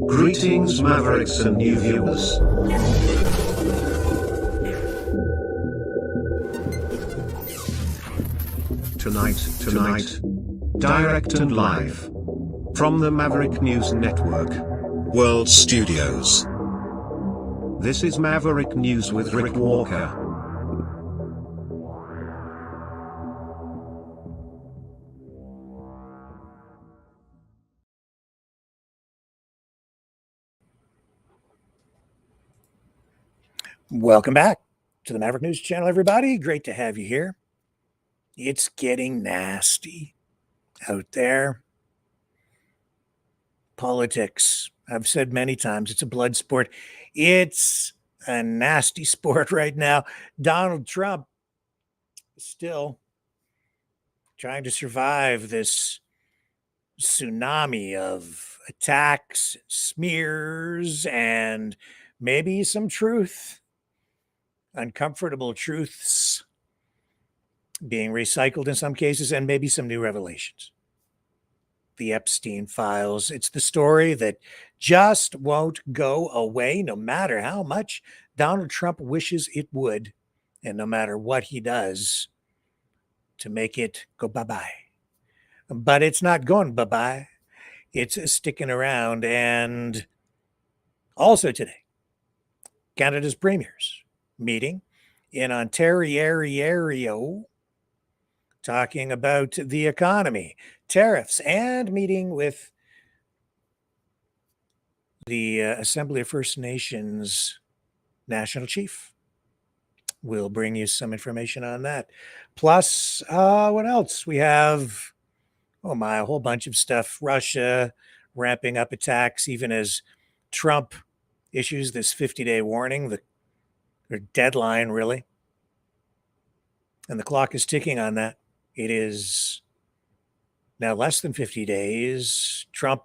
Greetings, Mavericks and new viewers. Tonight, direct and live from the Maverick News Network World Studios. This is Maverick News with Rick Walker. Welcome back to the Maverick News Channel, everybody. Great to have you here. It's getting nasty out there. Politics, I've said many times, it's a blood sport. It's a nasty sport right now. Donald Trump is still trying to survive this tsunami of attacks, smears, and maybe some truth. Uncomfortable truths being recycled in some cases, and maybe some new revelations. The Epstein files. It's the story that just won't go away, no matter how much Donald Trump wishes it would, and no matter what he does to make it go bye-bye. But it's not going bye-bye. It's sticking around. And also today, Canada's premiers meeting in Ontario, talking about the economy, tariffs, and meeting with the Assembly of First Nations National Chief. We'll bring you some information on that. Plus, what else? We have, a whole bunch of stuff. Russia ramping up attacks, even as Trump issues this 50-day warning, or deadline, really. And the clock is ticking on that. It is now less than 50 days. Trump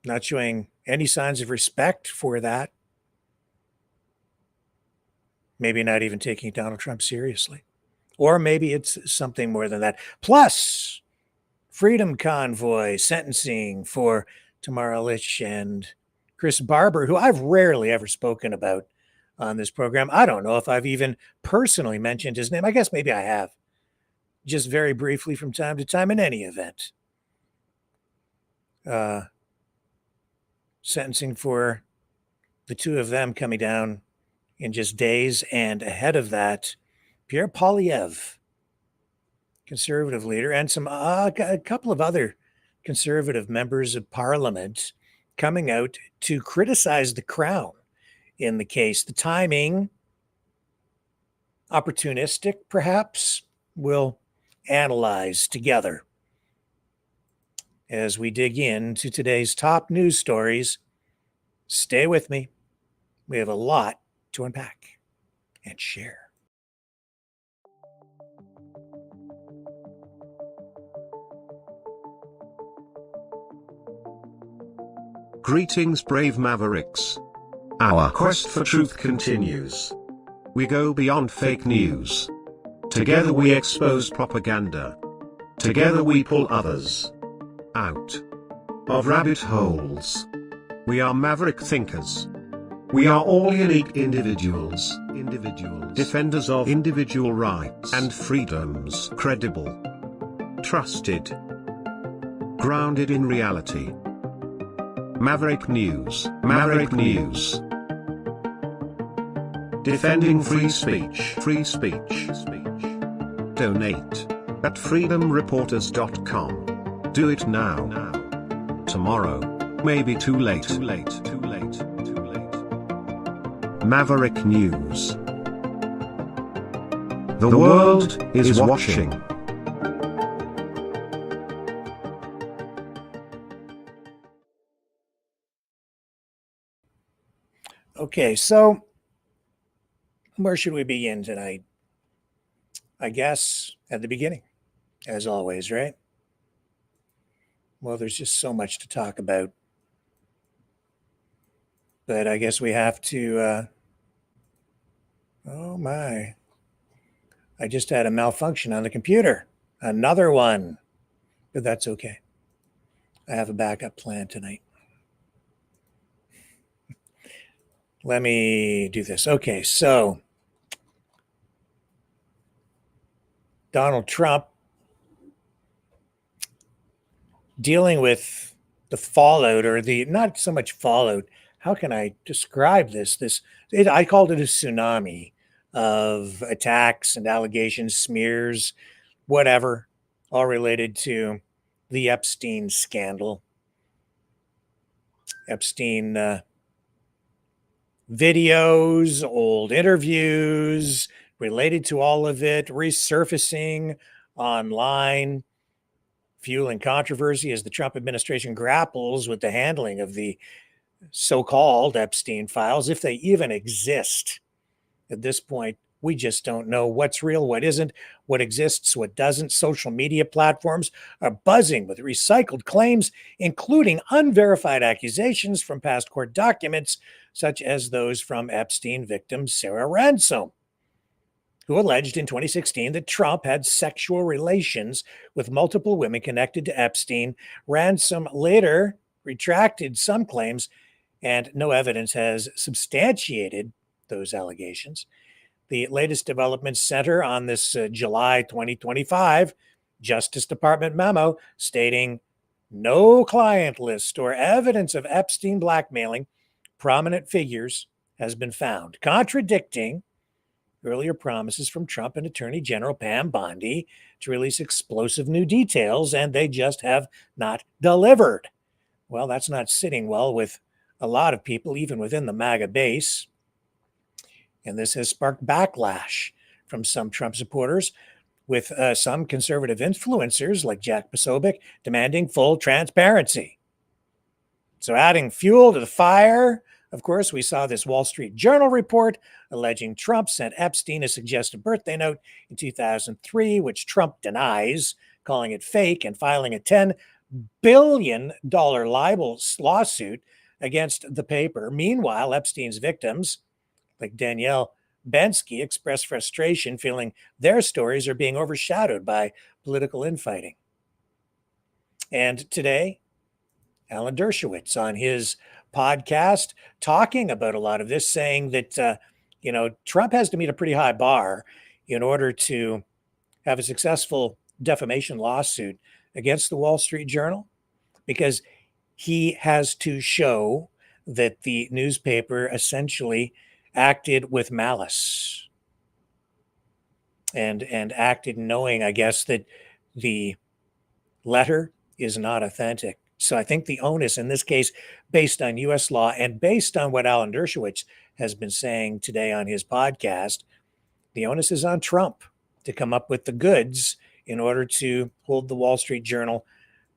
not showing any signs of respect for that. Maybe not even taking Donald Trump seriously. Or maybe it's something more than that. Plus, Freedom Convoy sentencing for Tamar Lich and Chris Barber, who I've rarely ever spoken about on this program. I don't know if I've even personally mentioned his name. I guess maybe I have, just very briefly from time to time. In any event, sentencing for the two of them coming down in just days. And ahead of that, Pierre Poilievre, conservative leader, and a couple of other conservative members of parliament coming out to criticize the Crown in the case. The timing, opportunistic perhaps, we'll analyze together as we dig into today's top news stories. Stay with me. We have a lot to unpack and share. Greetings, brave Mavericks. Our quest for truth continues. We go beyond fake news. Together we expose propaganda. Together we pull others out of rabbit holes. We are maverick thinkers. We are all unique individuals, defenders of individual rights and freedoms, credible, trusted, grounded in reality. Maverick News, Maverick News. Defending free speech, Donate at freedomreporters.com. Do it now. Tomorrow may be too late. Maverick News. The world is watching. Okay, so where should we begin tonight? I guess at the beginning, as always, right? Well, there's just so much to talk about. But I guess we have to, oh my, I just had a malfunction on the computer. Another one, but that's okay. I have a backup plan tonight. Let me do this. Okay, so Donald Trump dealing with the fallout, or the not so much fallout. How can I describe this? I called it a tsunami of attacks and allegations, smears, whatever, all related to the Epstein scandal. Epstein videos, old interviews related to all of it, resurfacing online, fueling controversy as the Trump administration grapples with the handling of the so-called Epstein files, if they even exist. At this point, we just don't know what's real, what isn't, what exists, what doesn't. Social media platforms are buzzing with recycled claims, including unverified accusations from past court documents, such as those from Epstein victim Sarah Ransom, who alleged in 2016 that Trump had sexual relations with multiple women connected to Epstein. Ransom later retracted some claims, and no evidence has substantiated those allegations. The latest developments center on this July 2025 Justice Department memo stating no client list or evidence of Epstein blackmailing prominent figures has been found, contradicting earlier promises from Trump and Attorney General Pam Bondi to release explosive new details, and they just have not delivered. Well, that's not sitting well with a lot of people, even within the MAGA base. And this has sparked backlash from some Trump supporters, with some conservative influencers like Jack Posobiec demanding full transparency. So adding fuel to the fire, of course, we saw this Wall Street Journal report alleging Trump sent Epstein a suggested birthday note in 2003, which Trump denies, calling it fake and filing a $10 billion libel lawsuit against the paper. Meanwhile, Epstein's victims, like Danielle Bensky, expressed frustration, feeling their stories are being overshadowed by political infighting. And today, Alan Dershowitz on his podcast talking about a lot of this, saying that, Trump has to meet a pretty high bar in order to have a successful defamation lawsuit against the Wall Street Journal, because he has to show that the newspaper essentially acted with malice and acted knowing, I guess, that the letter is not authentic. So I think the onus in this case, based on U.S. law and based on what Alan Dershowitz has been saying today on his podcast, the onus is on Trump to come up with the goods in order to hold the Wall Street Journal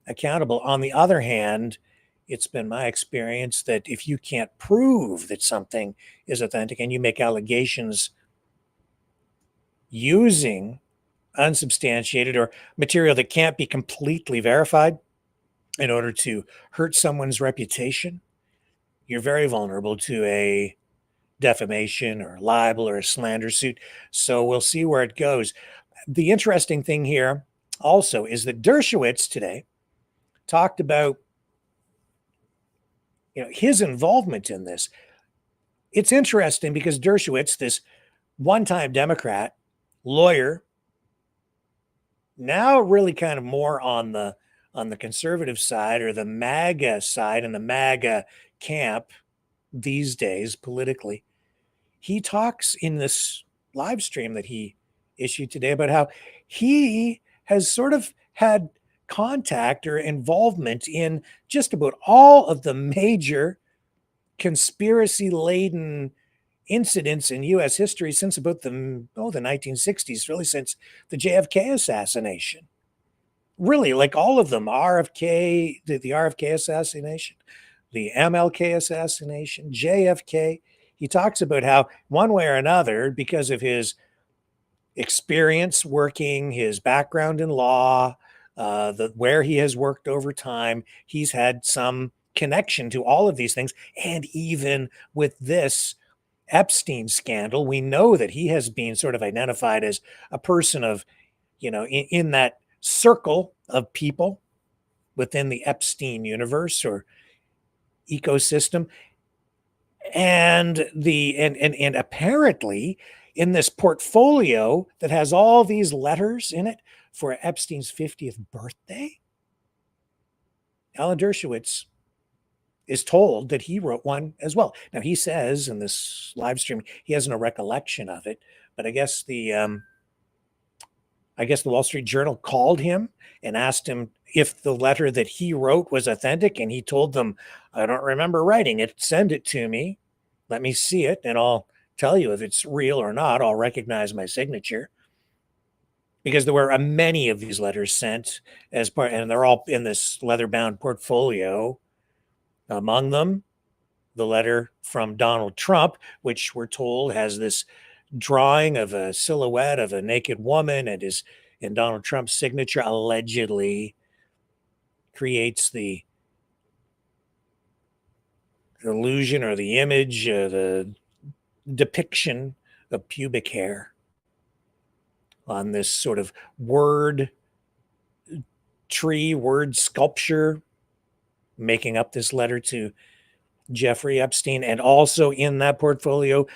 accountable. On the other hand, it's been my experience that if you can't prove that something is authentic and you make allegations using unsubstantiated or material that can't be completely verified in order to hurt someone's reputation, you're very vulnerable to a defamation or libel or a slander suit. So we'll see where it goes. The interesting thing here also is that Dershowitz today talked about his involvement in this. It's interesting because Dershowitz, this one-time Democrat lawyer, now really kind of more on the conservative side, or the MAGA side, and the MAGA camp these days politically. He talks in this live stream that he issued today about how he has sort of had contact or involvement in just about all of the major conspiracy-laden incidents in U.S. history since about the 1960s, really since the JFK assassination. Really, like all of them, RFK, the RFK assassination, the MLK assassination, JFK. He talks about how one way or another, because of his experience working, his background in law, where he has worked over time, he's had some connection to all of these things. And even with this Epstein scandal, we know that he has been sort of identified as a person of, in that circle of people within the Epstein universe or ecosystem. And and apparently in this portfolio that has all these letters in it for Epstein's 50th birthday, Alan Dershowitz is told that he wrote one as well. Now he says in this live stream he has no recollection of it, but I guess the Wall Street Journal called him and asked him if the letter that he wrote was authentic, and he told them, "I don't remember writing it. Send it to me. Let me see it, and I'll tell you if it's real or not. I'll recognize my signature." Because there were many of these letters sent as part, and they're all in this leather-bound portfolio. Among them, the letter from Donald Trump, which we're told has this drawing of a silhouette of a naked woman and Donald Trump's signature allegedly creates the illusion or the image, the depiction of pubic hair on this sort of word sculpture, making up this letter to Jeffrey Epstein. And also in that portfolio,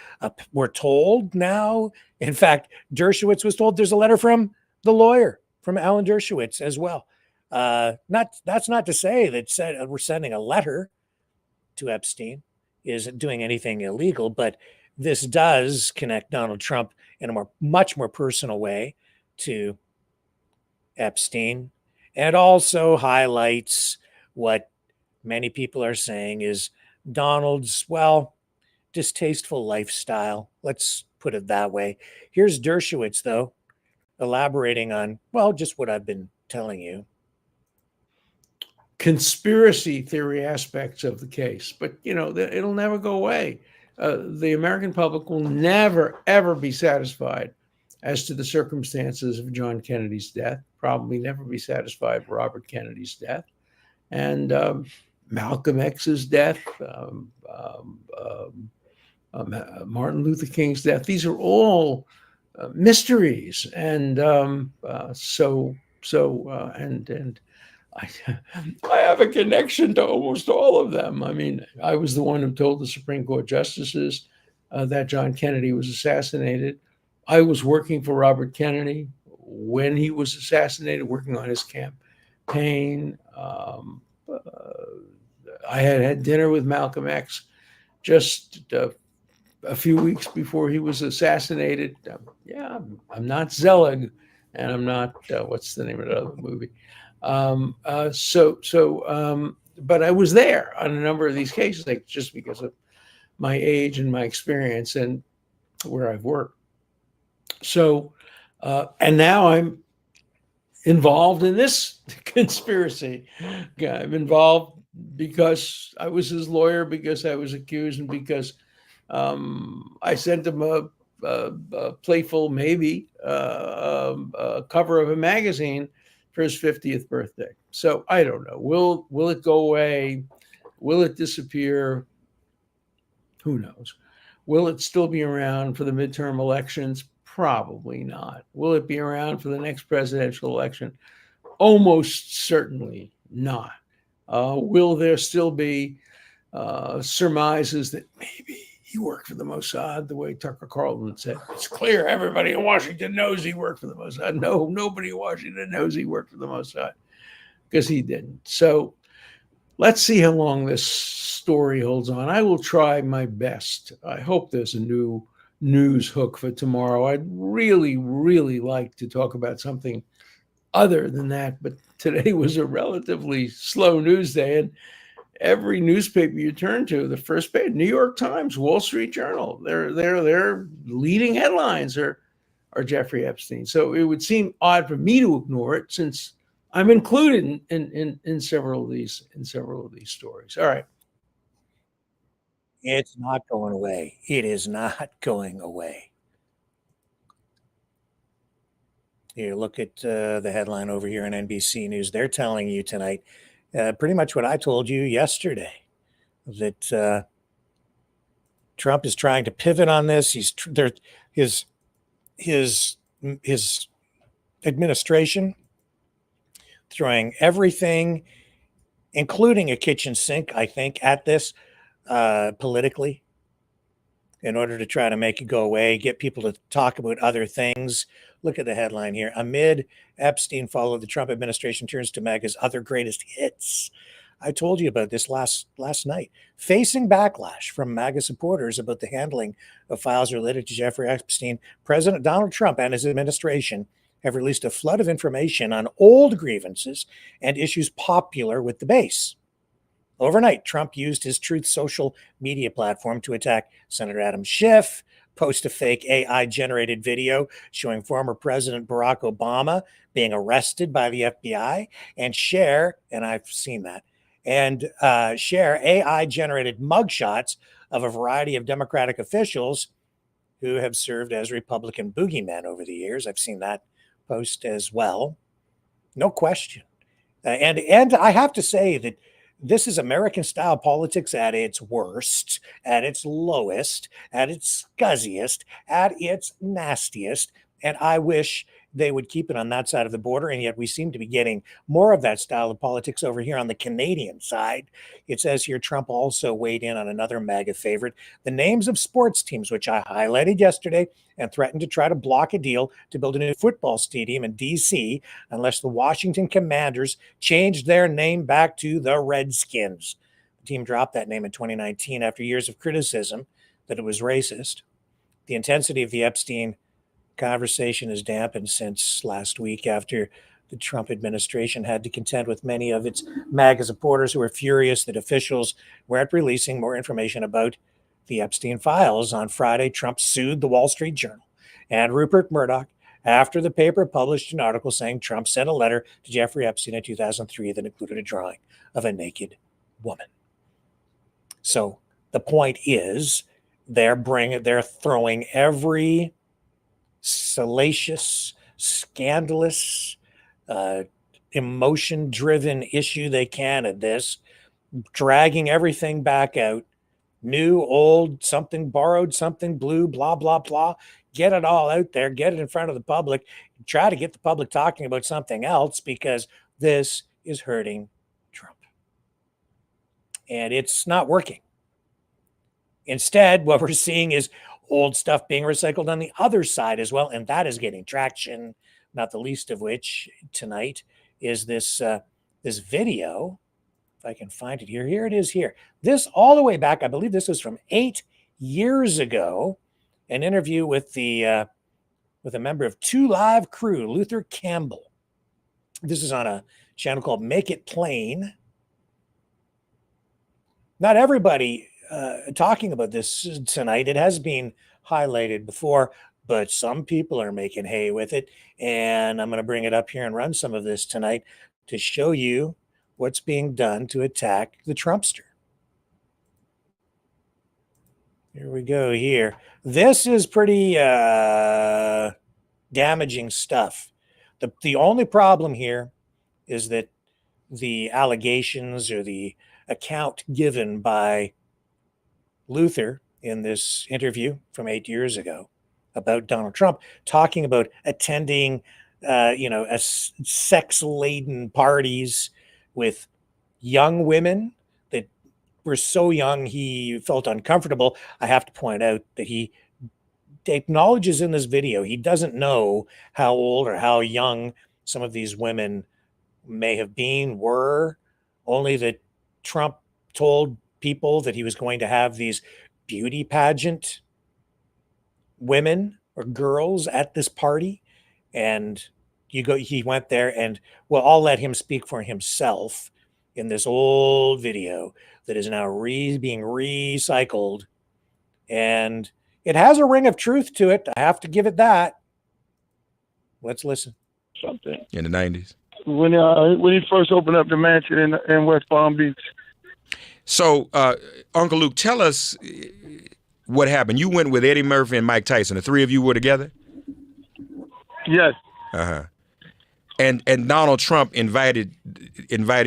we're told now, in fact, Dershowitz was told there's a letter from the lawyer, from Alan Dershowitz as well. That's not to say that we're sending a letter to Epstein is doing anything illegal, but this does connect Donald Trump in a much more personal way to Epstein, and also highlights what many people are saying is Donald's, distasteful lifestyle. Let's put it that way. Here's Dershowitz, though, elaborating on, just what I've been telling you. Conspiracy theory aspects of the case, but it'll never go away. The American public will never, ever be satisfied as to the circumstances of John Kennedy's death, probably never be satisfied with Robert Kennedy's death, and Malcolm X's death, Martin Luther King's death. These are all mysteries, and I have a connection to almost all of them. I mean, I was the one who told the Supreme Court justices that John Kennedy was assassinated. I was working for Robert Kennedy when he was assassinated, working on his campaign. I had dinner with Malcolm X just a few weeks before he was assassinated. I'm not Zelig, and I'm not what's the name of the other movie? But I was there on a number of these cases, just because of my age and my experience and where I've worked. So, and now I'm involved in this conspiracy. I'm involved because I was his lawyer, because I was accused, and because I sent him a playful, maybe, cover of a magazine for his 50th birthday. So I don't know. Will it go away? Will it disappear? Who knows? Will it still be around for the midterm elections? Probably not. Will it be around for the next presidential election? Almost certainly not. Will there still be surmises that maybe he worked for the Mossad, the way Tucker Carlson said? It's clear everybody in Washington knows he worked for the Mossad. No, nobody in Washington knows he worked for the Mossad, because he didn't. So let's see how long this story holds on. I will try my best. I hope there's a new news hook for tomorrow. I'd really, really like to talk about something other than that, but today was a relatively slow news day, and every newspaper you turn to, the first page, New York Times, Wall Street Journal, their leading headlines are Jeffrey Epstein. So it would seem odd for me to ignore it, since I'm included in several of these stories. All right. It's not going away. It is not going away. Here, look at the headline over here on NBC News. They're telling you tonight pretty much what I told you yesterday, that Trump is trying to pivot on this. His administration throwing everything including a kitchen sink, I think, at this politically, in order to try to make it go away, get people to talk about other things. Look at the headline here. Amid Epstein followed, the Trump administration turns to MAGA's other greatest hits. I told you about this last night. Facing backlash from MAGA supporters about the handling of files related to Jeffrey Epstein, President Donald Trump and his administration have released a flood of information on old grievances and issues popular with the base. Overnight, Trump used his Truth social media platform to attack Senator Adam Schiff, post a fake AI-generated video showing former President Barack Obama being arrested by the FBI, and share, and I've seen that, and share AI-generated mugshots of a variety of Democratic officials who have served as Republican boogeymen over the years. I've seen that post as well. No question. And I have to say that this is American-style politics at its worst, at its lowest, at its scuzziest, at its nastiest. And I wish they would keep it on that side of the border. And yet we seem to be getting more of that style of politics over here on the Canadian side. It says here Trump also weighed in on another MAGA favorite, the names of sports teams, which I highlighted yesterday, and threatened to try to block a deal to build a new football stadium in D.C. unless the Washington Commanders changed their name back to the Redskins. The team dropped that name in 2019 after years of criticism that it was racist. The intensity of the Epstein conversation has dampened since last week after the Trump administration had to contend with many of its MAGA supporters who were furious that officials weren't releasing more information about the Epstein files. On Friday, Trump sued the Wall Street Journal and Rupert Murdoch after the paper published an article saying Trump sent a letter to Jeffrey Epstein in 2003 that included a drawing of a naked woman. So the point is, they're throwing every salacious, scandalous, emotion-driven issue they can at this, dragging everything back out, new, old, something borrowed, something blue, blah, blah, blah. Get it all out there, get it in front of the public, try to get the public talking about something else, because this is hurting Trump. And it's not working. Instead, what we're seeing is old stuff being recycled on the other side as well, and that is getting traction, not the least of which tonight is this video. If I can find it here. Here it is here. This all the way back, I believe this was from 8 years ago, an interview with a member of 2 Live crew, Luther Campbell. This is on a channel called Make It Plain. Not everybody talking about this tonight. It has been highlighted before, but some people are making hay with it. And I'm going to bring it up here and run some of this tonight to show you what's being done to attack the Trumpster. Here we go here. This is pretty damaging stuff. The only problem here is that the allegations or the account given by Luther in this interview from 8 years ago about Donald Trump, talking about attending, sex-laden parties with young women that were so young he felt uncomfortable. I have to point out that he acknowledges in this video he doesn't know how old or how young some of these women may have been, were, only that Trump told people that he was going to have these beauty pageant women or girls at this party. And he went there, and well, I'll let him speak for himself in this old video that is now being recycled. And it has a ring of truth to it. I have to give it that. Let's listen. Something in the 90s. When he first opened up the mansion in West Palm Beach. So, Uncle Luke, tell us what happened. You went with Eddie Murphy and Mike Tyson. The 3 of you were together? Yes. Uh-huh. And Donald Trump invited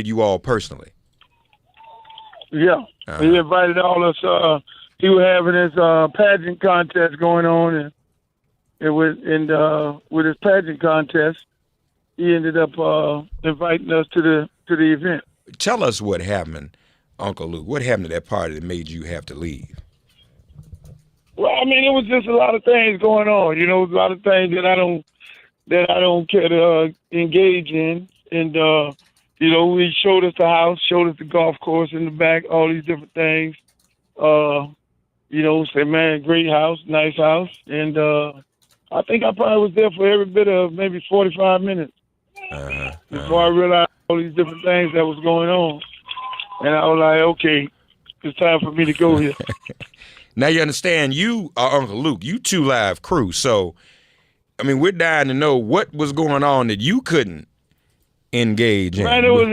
you all personally? Yeah. Uh-huh. He invited all us. He was having his pageant contest going on, and with his pageant contest, he ended up inviting us to the event. tell us what happened, Uncle Luke. What happened to that party that made you have to leave? Well, I mean, it was just a lot of things going on. A lot of things that I don't care to engage in. And we showed us the house, showed us the golf course in the back, all these different things. Said, man, great house, nice house. And I think I probably was there for every bit of maybe 45 minutes before I realized all these different things that was going on. And I was like, okay, it's time for me to go here. Now you understand, you are Uncle Luke. You 2 Live crew. So, I mean, we're dying to know what was going on that you couldn't engage in. Man, it was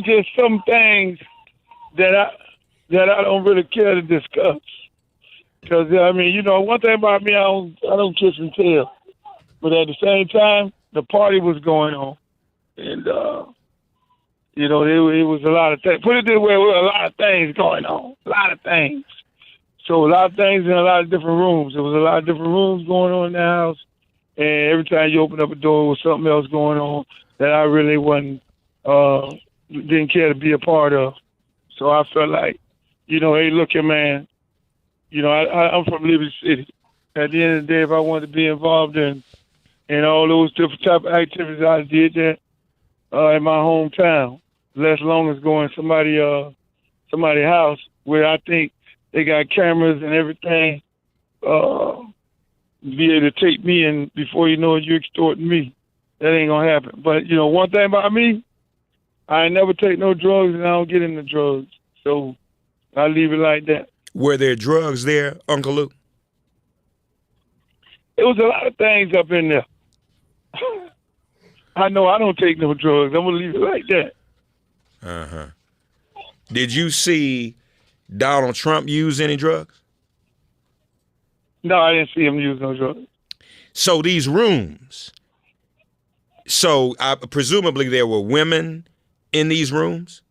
just some things that I don't really care to discuss. Because, one thing about me, I don't kiss and tell. But at the same time, the party was going on. And, it was a lot of things. Put it this way, there were a lot of things going on. A lot of things. So a lot of things in a lot of different rooms. There was a lot of different rooms going on in the house. And every time you open up a door, there was something else going on that I really didn't care to be a part of. So I felt like, hey, look here, man. I'm from Liberty City. At the end of the day, if I wanted to be involved in all those different type of activities, I did that in my hometown. Less long as going to somebody's house where I think they got cameras and everything, be able to take me, and before you know it, you're extorting me. That ain't gonna happen. But one thing about me, I ain't never take no drugs, and I don't get into drugs. So I leave it like that. Were there drugs there, Uncle Luke? It was a lot of things up in there. I know I don't take no drugs. I'm gonna leave it like that. Did you see Donald Trump use any drugs? No, I didn't see him use no drugs. So these rooms. So presumably there were women in these rooms.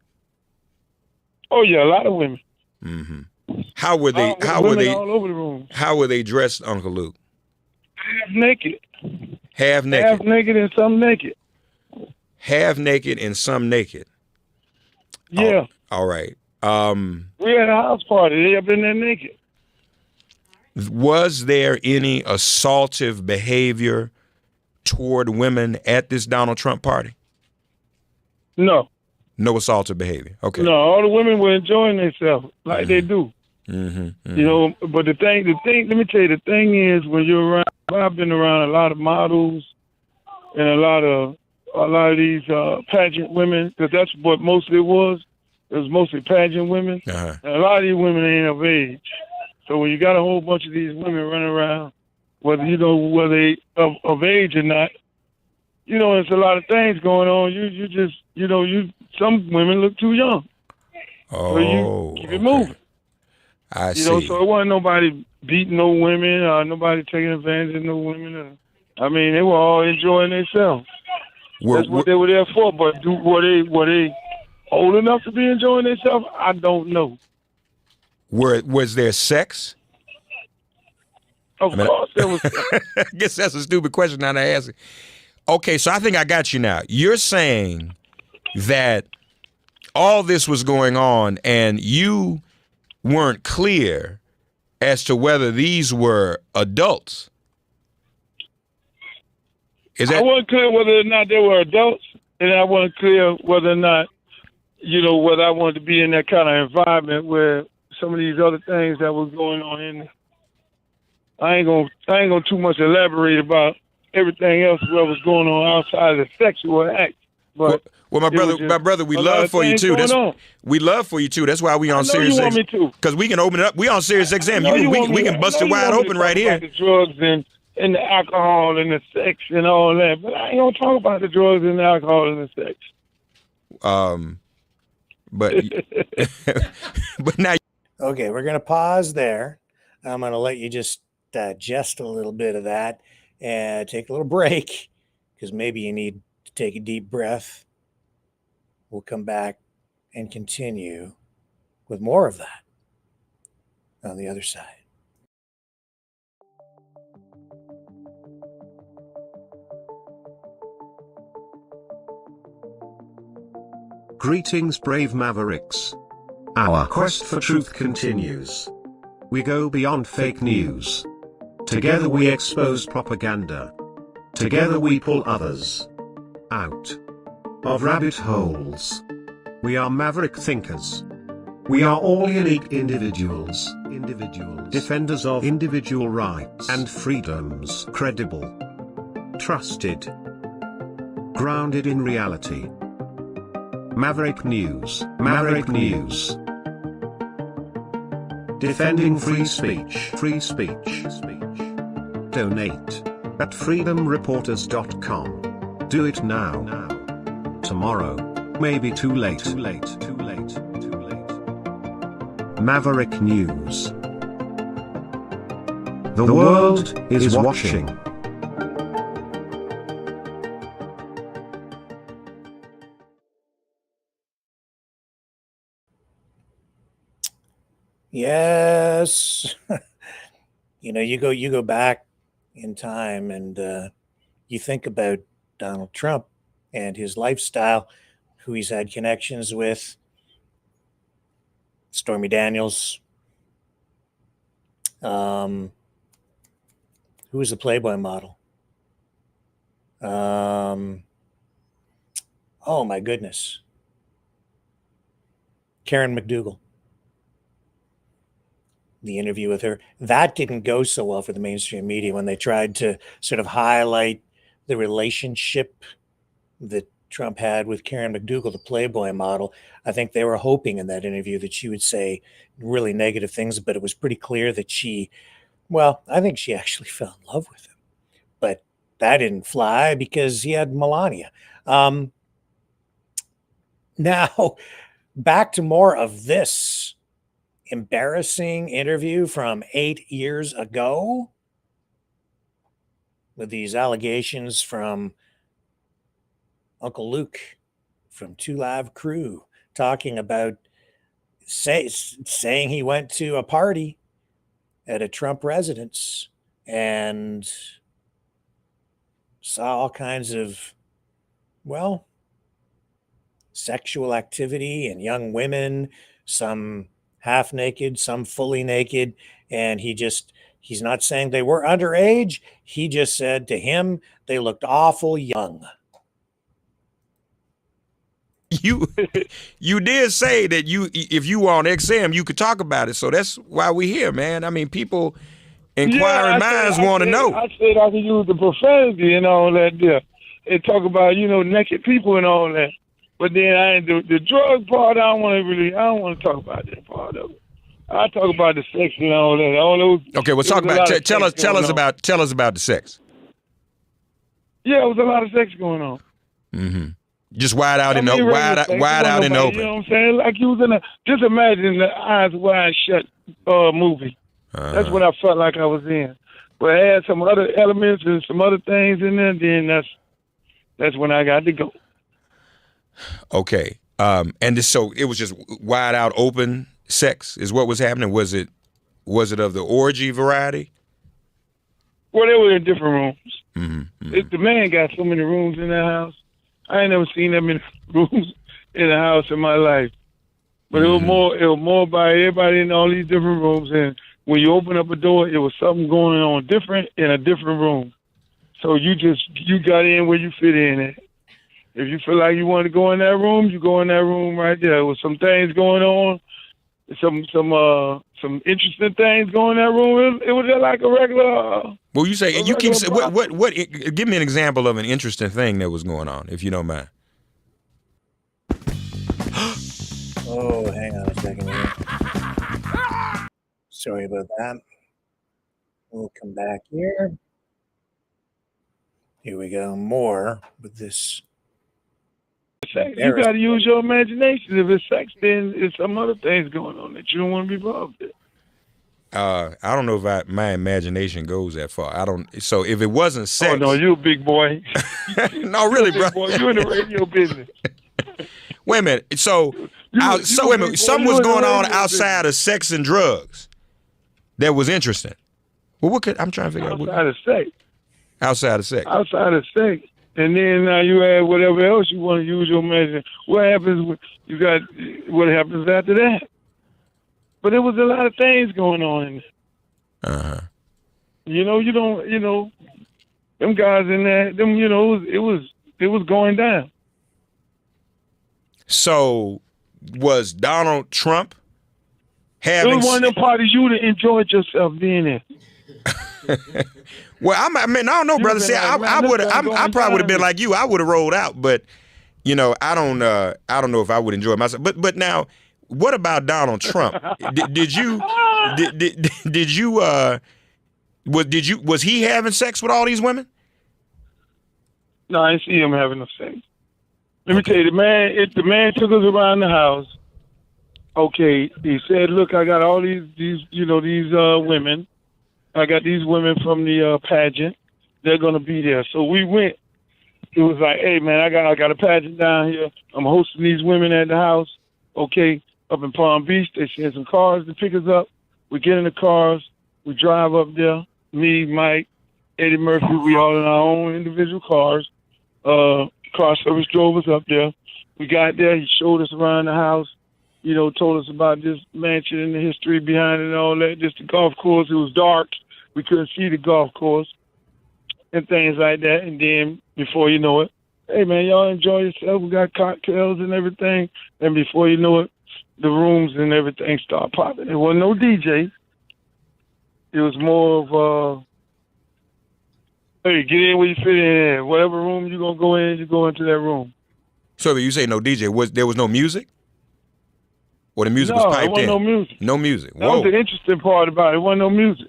Oh yeah, a lot of women. Mm-hmm. How were they? All over the room. How were they dressed, Uncle Luke? Half naked. Half naked. Half naked and some naked. Half naked and some naked. Yeah. All right. We had a house party. They up in there naked. Was there any assaultive behavior toward women at this Donald Trump party? No. No assaultive behavior. Okay. No, all the women were enjoying themselves like they do. Mm-hmm, mm-hmm. But the thing, let me tell you, the thing is, when you're around, I've been around a lot of models and a lot of these pageant women, because that's what mostly it was. It was mostly pageant women. Uh-huh. And a lot of these women ain't of age. So when you got a whole bunch of these women running around, whether they of age or not, there's a lot of things going on. You just, some women look too young. Oh, so you keep it moving. I see. So it wasn't nobody beating no women, nobody taking advantage of no women. They were all enjoying themselves. That's what they were there for. But were they old enough to be enjoying themselves? I don't know. Was there sex? Of course there was. I guess that's a stupid question now to ask. Okay, so I think I got you now. You're saying that all this was going on and you weren't clear as to whether these were adults. I wasn't clear whether or not they were adults, and I wasn't clear whether or not, whether I wanted to be in that kind of environment where some of these other things that was going on in there. I ain't gonna too much elaborate about everything else that was going on outside of the sexual act. But well, my brother, we love for you too. We love for you too. That's why we on Sirius XM. Because we can open it up. We on Sirius XM. We can bust it wide open right here. The drugs and the alcohol and the sex and all that, but I ain't gonna talk about the drugs and the alcohol and the sex. But now. Okay, we're gonna pause there. I'm gonna let you just digest a little bit of that and take a little break because maybe you need to take a deep breath. We'll come back and continue with more of that on the other side. Greetings, brave Mavericks. Our quest for truth continues. We go beyond fake news. Together we expose propaganda. Together we pull others out of rabbit holes. We are maverick thinkers. We are all unique individuals, defenders of individual rights and freedoms, credible, trusted, grounded in reality. Maverick News, Maverick News. Defending free speech, free speech. Donate at freedomreporters.com. Do it now. Tomorrow may be too late. Maverick News. The world is watching. Yes. You go back in time and you think about Donald Trump and his lifestyle, who he's had connections with. Stormy Daniels. Who was the Playboy model? Oh my goodness. Karen McDougal. The interview with her. That didn't go so well for the mainstream media when they tried to sort of highlight the relationship that Trump had with Karen McDougal, the Playboy model. I think they were hoping in that interview that she would say really negative things, but it was pretty clear that I think she actually fell in love with him. But that didn't fly because he had Melania. Now, back to more of this embarrassing interview from 8 years ago with these allegations from Uncle Luke from Two Live Crew talking about saying he went to a party at a Trump residence and saw all kinds of, sexual activity and young women, some half naked, some fully naked. And he's not saying they were underage. He just said to him, they looked awful young. You did say that if you were on XM, you could talk about it. So that's why we're here, man. I mean, people, inquiring minds want to know. I said I could use the profanity and all that there. And talk about, naked people and all that. But then the drug part, I don't want to talk about that part of it. I talk about the sex and all that. All those. Okay, well, talk about tell us about the sex. Yeah, it was a lot of sex going on. Mm-hmm. Just wide out in the open. You know what I'm saying? Like you was just imagine the Eyes Wide Shut movie. That's what I felt like I was in. But it had some other elements and some other things in there. Then that's when I got to go. Okay. So it was just wide out open sex is what was happening. Was it of the orgy variety? Well, they were in different rooms. Mm-hmm. The man got so many rooms in that house. I ain't never seen that many rooms in a house in my life. But it was more by everybody in all these different rooms. And when you open up a door, it was something going on different in a different room. So you got in where you fit in at. If you feel like you want to go in that room, you go in that room right there. There was some things going on, some interesting things going in that room. It was just like a regular. Well, you say you keep what? Give me an example of an interesting thing that was going on, if you don't mind. Oh, hang on a second here. Sorry about that. We'll come back here. Here we go. More with this. You got to use your imagination. If it's sex, then it's some other things going on that you don't want to be involved in. I don't know if my imagination goes that far. I don't. So if it wasn't sex, oh no, you a big boy. No, really, bro. You in the radio business. Wait a minute. So wait a minute. Something was going on outside of sex and drugs that was interesting. Well, I'm trying to figure out. Outside of sex. Outside of sex. Outside of sex. And then now you add whatever else you want to use your imagination. What happens? What happens after that? But there was a lot of things going on in there. Uh-huh. You know, them guys in there, them, it was going down. So was Donald Trump It having was one of them parties you would have enjoyed yourself being in. Well, I don't know, brother. See, I probably would have been like you. I would have rolled out, but I don't know if I would enjoy myself. But now, what about Donald Trump? Was he having sex with all these women? No, I didn't see him having no sex. Let me tell you, the man took us around the house. Okay, he said, "Look, I got all these women. I got these women from the pageant. They're gonna be there." So we went. It was like, "Hey, man, I got a pageant down here. I'm hosting these women at the house. Okay, up in Palm Beach. They send some cars to pick us up. We get in the cars. We drive up there. Me, Mike, Eddie Murphy. We all in our own individual cars. Car service drove us up there. We got there. He showed us around the house. Told us about this mansion and the history behind it and all that. Just the golf course. It was dark. We couldn't see the golf course and things like that. And then before you know it, hey, man, y'all enjoy yourself. We got cocktails and everything. And before you know it, the rooms and everything start popping. There wasn't no DJ. It was more of, hey, get in where you fit in. Whatever room you're going to go in, you go into that room. So you say no DJ. There was no music? Or the music was piped in? No, there wasn't no music. No music. That was the interesting part about it. It wasn't no music.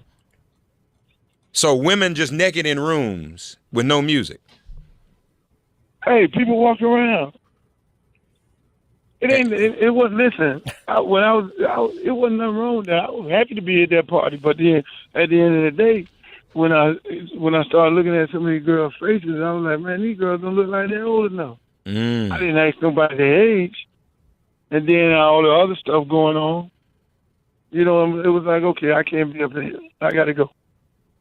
So women just naked in rooms with no music? Hey, people walk around. It wasn't, listen, it wasn't nothing wrong with that. I was happy to be at that party. But then at the end of the day, when I started looking at some of these girls' faces, I was like, man, these girls don't look like they're old enough. I didn't ask nobody their age. And then all the other stuff going on, it was like, okay, I can't be up here. I got to go.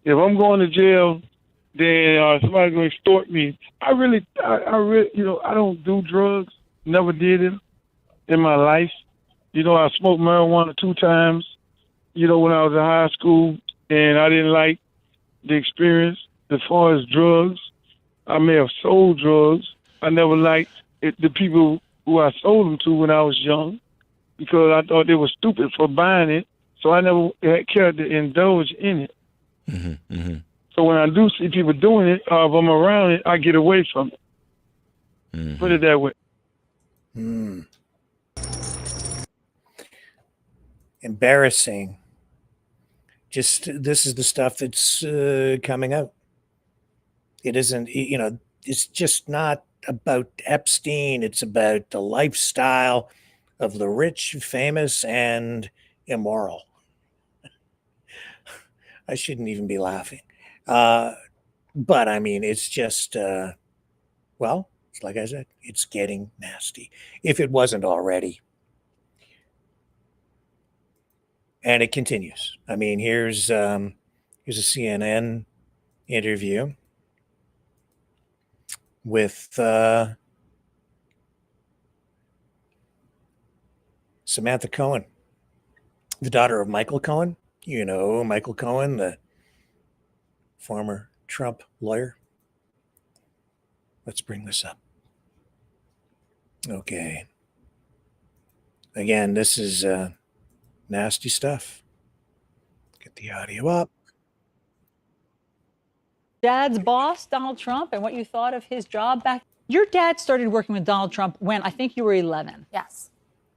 If I'm going to jail, then somebody's going to extort me. I really, I don't do drugs. Never did it in my life. I smoked marijuana 2 times, when I was in high school, and I didn't like the experience. As far as drugs, I may have sold drugs. I never liked the people who I sold them to when I was young, because I thought they were stupid for buying it. So I never had cared to indulge in it. Mm-hmm, mm-hmm. So when I do see people doing it, if I'm around it, I get away from it. Mm-hmm. Put it that way. Embarrassing. Just this is the stuff that's coming out. It isn't, it's just not about Epstein. It's about the lifestyle of the rich, famous, and immoral. I shouldn't even be laughing. But I mean, it's just, it's like I said, it's getting nasty. If it wasn't already. And it continues. I mean, here's a CNN interview with Samantha Cohen, the daughter of Michael Cohen. Michael Cohen, the former Trump lawyer. Let's bring this up. Okay. Again, this is nasty stuff. Get the audio up. Dad's boss, Donald Trump, and what you thought of his job back. Your dad started working with Donald Trump when I think you were 11. Yes.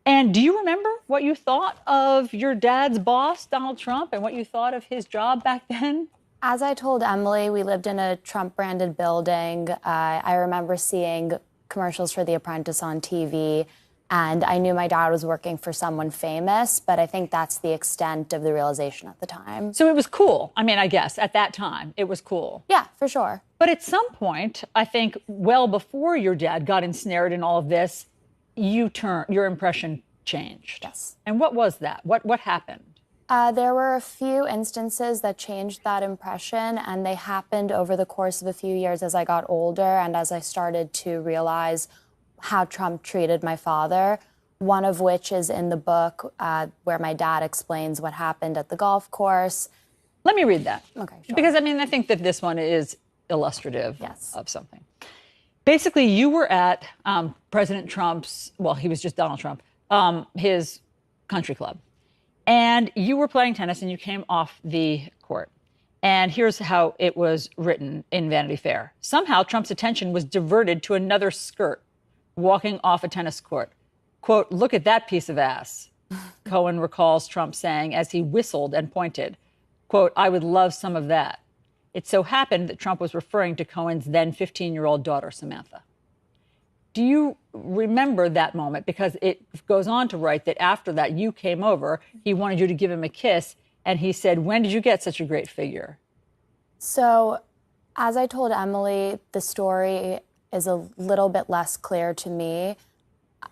And do you remember what you thought of your dad's boss, Donald Trump, and what you thought of his job back then? As I told Emily, we lived in a Trump-branded building. I remember seeing commercials for The Apprentice on TV, and I knew my dad was working for someone famous, but I think that's the extent of the realization at the time. So it was cool. I mean, I guess at that time, it was cool. Yeah, for sure. But at some point, I think well before your dad got ensnared in all of this, your impression changed. Yes. And what was that? What happened? There were a few instances that changed that impression, and they happened over the course of a few years as I got older and as I started to realize how Trump treated my father, one of which is in the book where my dad explains what happened at the golf course. Let me read that. Okay, sure. Because, I mean, I think that this one is illustrative Yes. of something. Basically, you were at President Trump's, well, he was just Donald Trump, his country club. And you were playing tennis and you came off the court. And here's how it was written in Vanity Fair. Somehow Trump's attention was diverted to another skirt walking off a tennis court. Quote, "Look at that piece of ass," Cohen recalls Trump saying as he whistled and pointed. Quote, "I would love some of that." It so happened that Trump was referring to Cohen's then 15-year-old daughter, Samantha. Do you remember that moment? Because it goes on to write that after that, you came over, he wanted you to give him a kiss, and he said, "When did you get such a great figure?" So, as I told Emily, the story is a little bit less clear to me.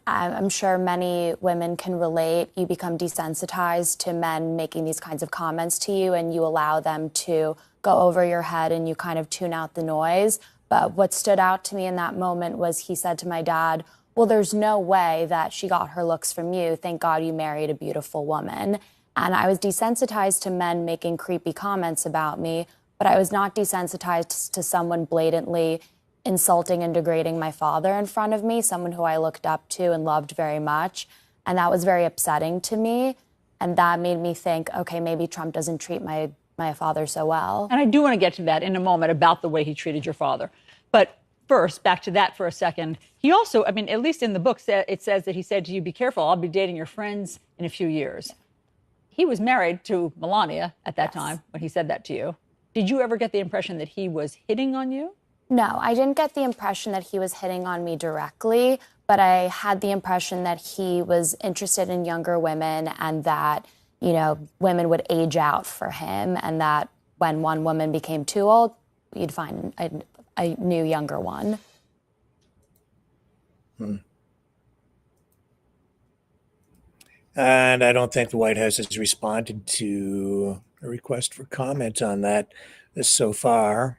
I'm sure many women can relate. You become desensitized to men making these kinds of comments to you, and you allow them to go over your head and you kind of tune out the noise. But what stood out to me in that moment was he said to my dad, "Well, there's no way that she got her looks from you. Thank God you married a beautiful woman." And I was desensitized to men making creepy comments about me, but I was not desensitized to someone blatantly insulting and degrading my father in front of me, someone who I looked up to and loved very much. And that was very upsetting to me. And that made me think, okay, maybe Trump doesn't treat my father so well. And I do want to get to that in a moment about the way he treated your father. But first, back to that for a second. He also, I mean, at least in the book, it says that he said to you, "Be careful, I'll be dating your friends in a few years." He was married to Melania at that time when he said that to you. Did you ever get the impression that he was hitting on you? No, I didn't get the impression that he was hitting on me directly, but I had the impression that he was interested in younger women and that, you know, women would age out for him, and that when one woman became too old, you'd find a new younger one. And I don't think the White House has responded to a request for comment on that so far.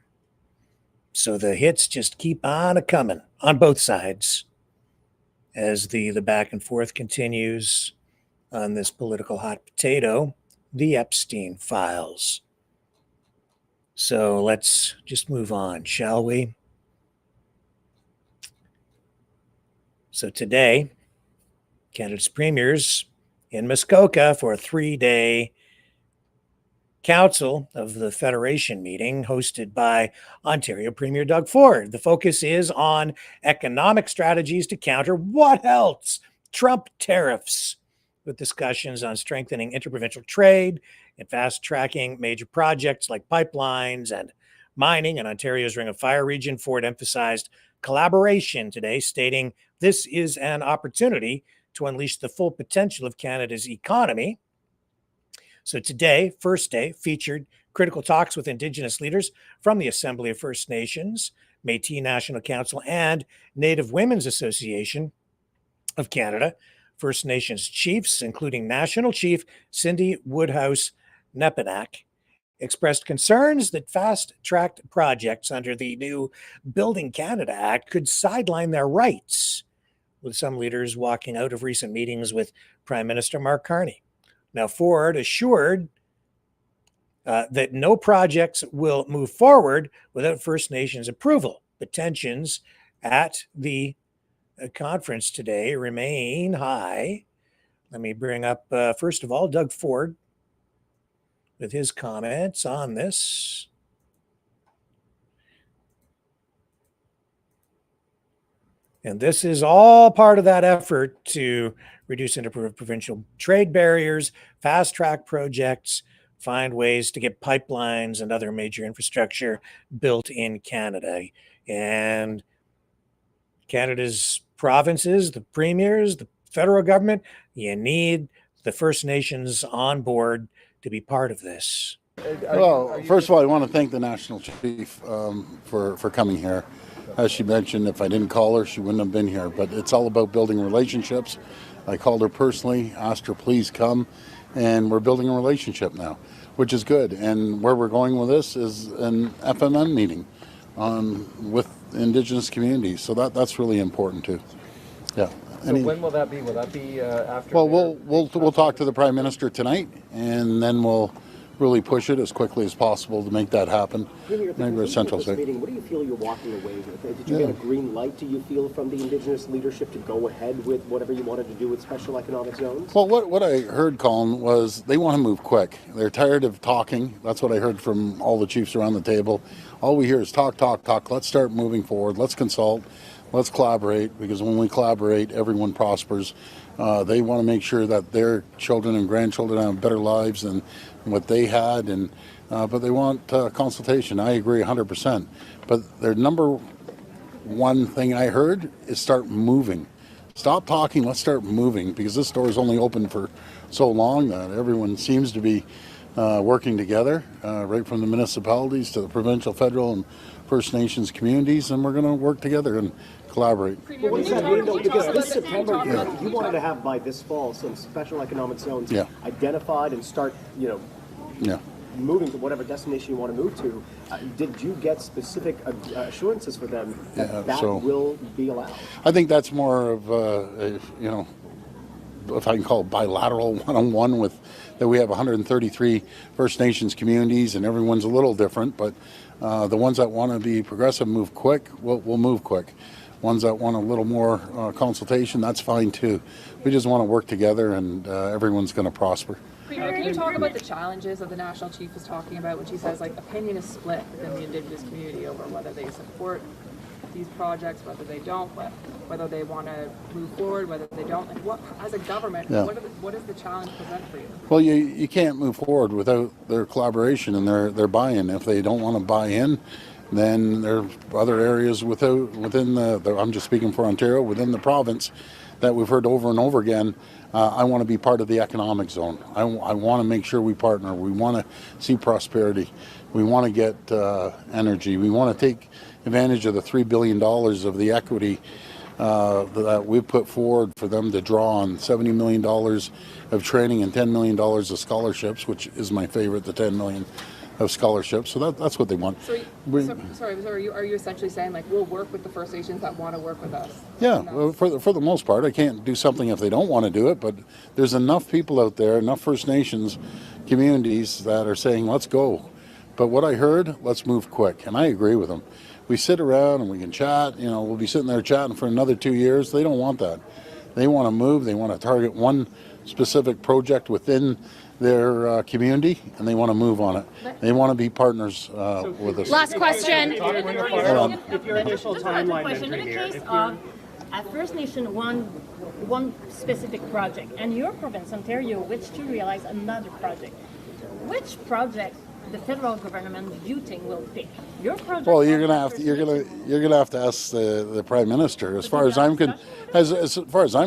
So the hits just keep on a-coming on both sides as the back and forth continues on this political hot potato, the Epstein files. So let's just move on, shall we? So today, Canada's premiers in Muskoka for a 3-day Council of the Federation meeting hosted by Ontario Premier Doug Ford. The focus is on economic strategies to counter what else? Trump tariffs, with discussions on strengthening interprovincial trade and fast-tracking major projects like pipelines and mining in Ontario's Ring of Fire region. Ford emphasized collaboration today, stating this is an opportunity to unleash the full potential of Canada's economy. So today, first day, featured critical talks with Indigenous leaders from the Assembly of First Nations, Métis National Council, and Native Women's Association of Canada. First Nations chiefs, including National Chief Cindy Woodhouse-Nepinak, expressed concerns that fast-tracked projects under the new Building Canada Act could sideline their rights, with some leaders walking out of recent meetings with Prime Minister Mark Carney. Now, Ford assured that no projects will move forward without First Nations approval. The tensions at the conference today remain high. Let me bring up, first of all, Doug Ford with his comments on this. And this is all part of that effort to reduce interprovincial trade barriers, fast-track projects, find ways to get pipelines and other major infrastructure built in Canada. And Canada's provinces, the premiers, the federal government, you need the First Nations on board to be part of this. Well, first of all, I want to thank the National Chief for coming here. As she mentioned, if I didn't call her, she wouldn't have been here. But it's all about building relationships. I called her personally, asked her please come, and we're building a relationship now, which is good. And where we're going with this is an FMM meeting with Indigenous communities. So that's really important too. Yeah. So when will that be? Will that be after? Well, we'll talk to the Prime Minister tonight, and then we'll really push it as quickly as possible to make that happen. Maybe a central meeting. What do you feel you're walking away with? Did you get a green light, do you feel, from the Indigenous leadership to go ahead with whatever you wanted to do with special economic zones? Well, what I heard, Colin, was they want to move quick. They're tired of talking. That's what I heard from all the chiefs around the table. All we hear is talk, talk, talk. Let's start moving forward. Let's consult. Let's collaborate, because when we collaborate, everyone prospers. They want to make sure that their children and grandchildren have better lives than what they had, but they want consultation. I agree 100%. But their number one thing I heard is start moving. Stop talking, let's start moving, because this door is only open for so long that everyone seems to be working together, right from the municipalities to the provincial, federal, and First Nations communities, and we're going to work together and collaborate. Well, what does that mean, though? Because this September, you wanted to have by this fall some special economic zones identified and start, moving to whatever destination you want to move to. Did you get specific assurances for them that will be allowed? I think that's more of, if I can call it bilateral one-on-one with, that we have 133 First Nations communities, and everyone's a little different, but the ones that want to be progressive move quick, we'll move quick. Ones that want a little more consultation, that's fine too. We just want to work together, and everyone's going to prosper. Can you talk about the challenges that the National Chief is talking about when she says, like, opinion is split within the Indigenous community over whether they support these projects, whether they don't, whether they want to move forward, whether they don't? Like, what, as a government, what does the challenge present for you? Well, you can't move forward without their collaboration and their buy-in. If they don't want to buy in, then there are other areas within the I'm just speaking for Ontario, within the province, that we've heard over and over again. I want to be part of the economic zone. I want to make sure we partner. We want to see prosperity. We want to get energy. We want to take advantage of the $3 billion of the equity that we've put forward for them to draw on. $70 million of training and $10 million of scholarships, which is my favorite, the $10 million of scholarships. So that's what they want. Are you essentially saying, like, we'll work with the First Nations that want to work with us? Yeah, well, for the most part. I can't do something if they don't want to do it, but there's enough people out there, enough First Nations communities that are saying, let's go. But what I heard, let's move quick, and I agree with them. We sit around and we can chat, we'll be sitting there chatting for another 2 years. They don't want that. They want to move. They want to target one specific project within their community, and they want to move on it. They want to be partners with us. Last question. If your initial timeline, in the case of a First Nation one specific project, and your province, Ontario, wished to realize another project, which project the federal government you think will pick? Your project? Well, you're gonna have to ask the Prime Minister. As far as I'm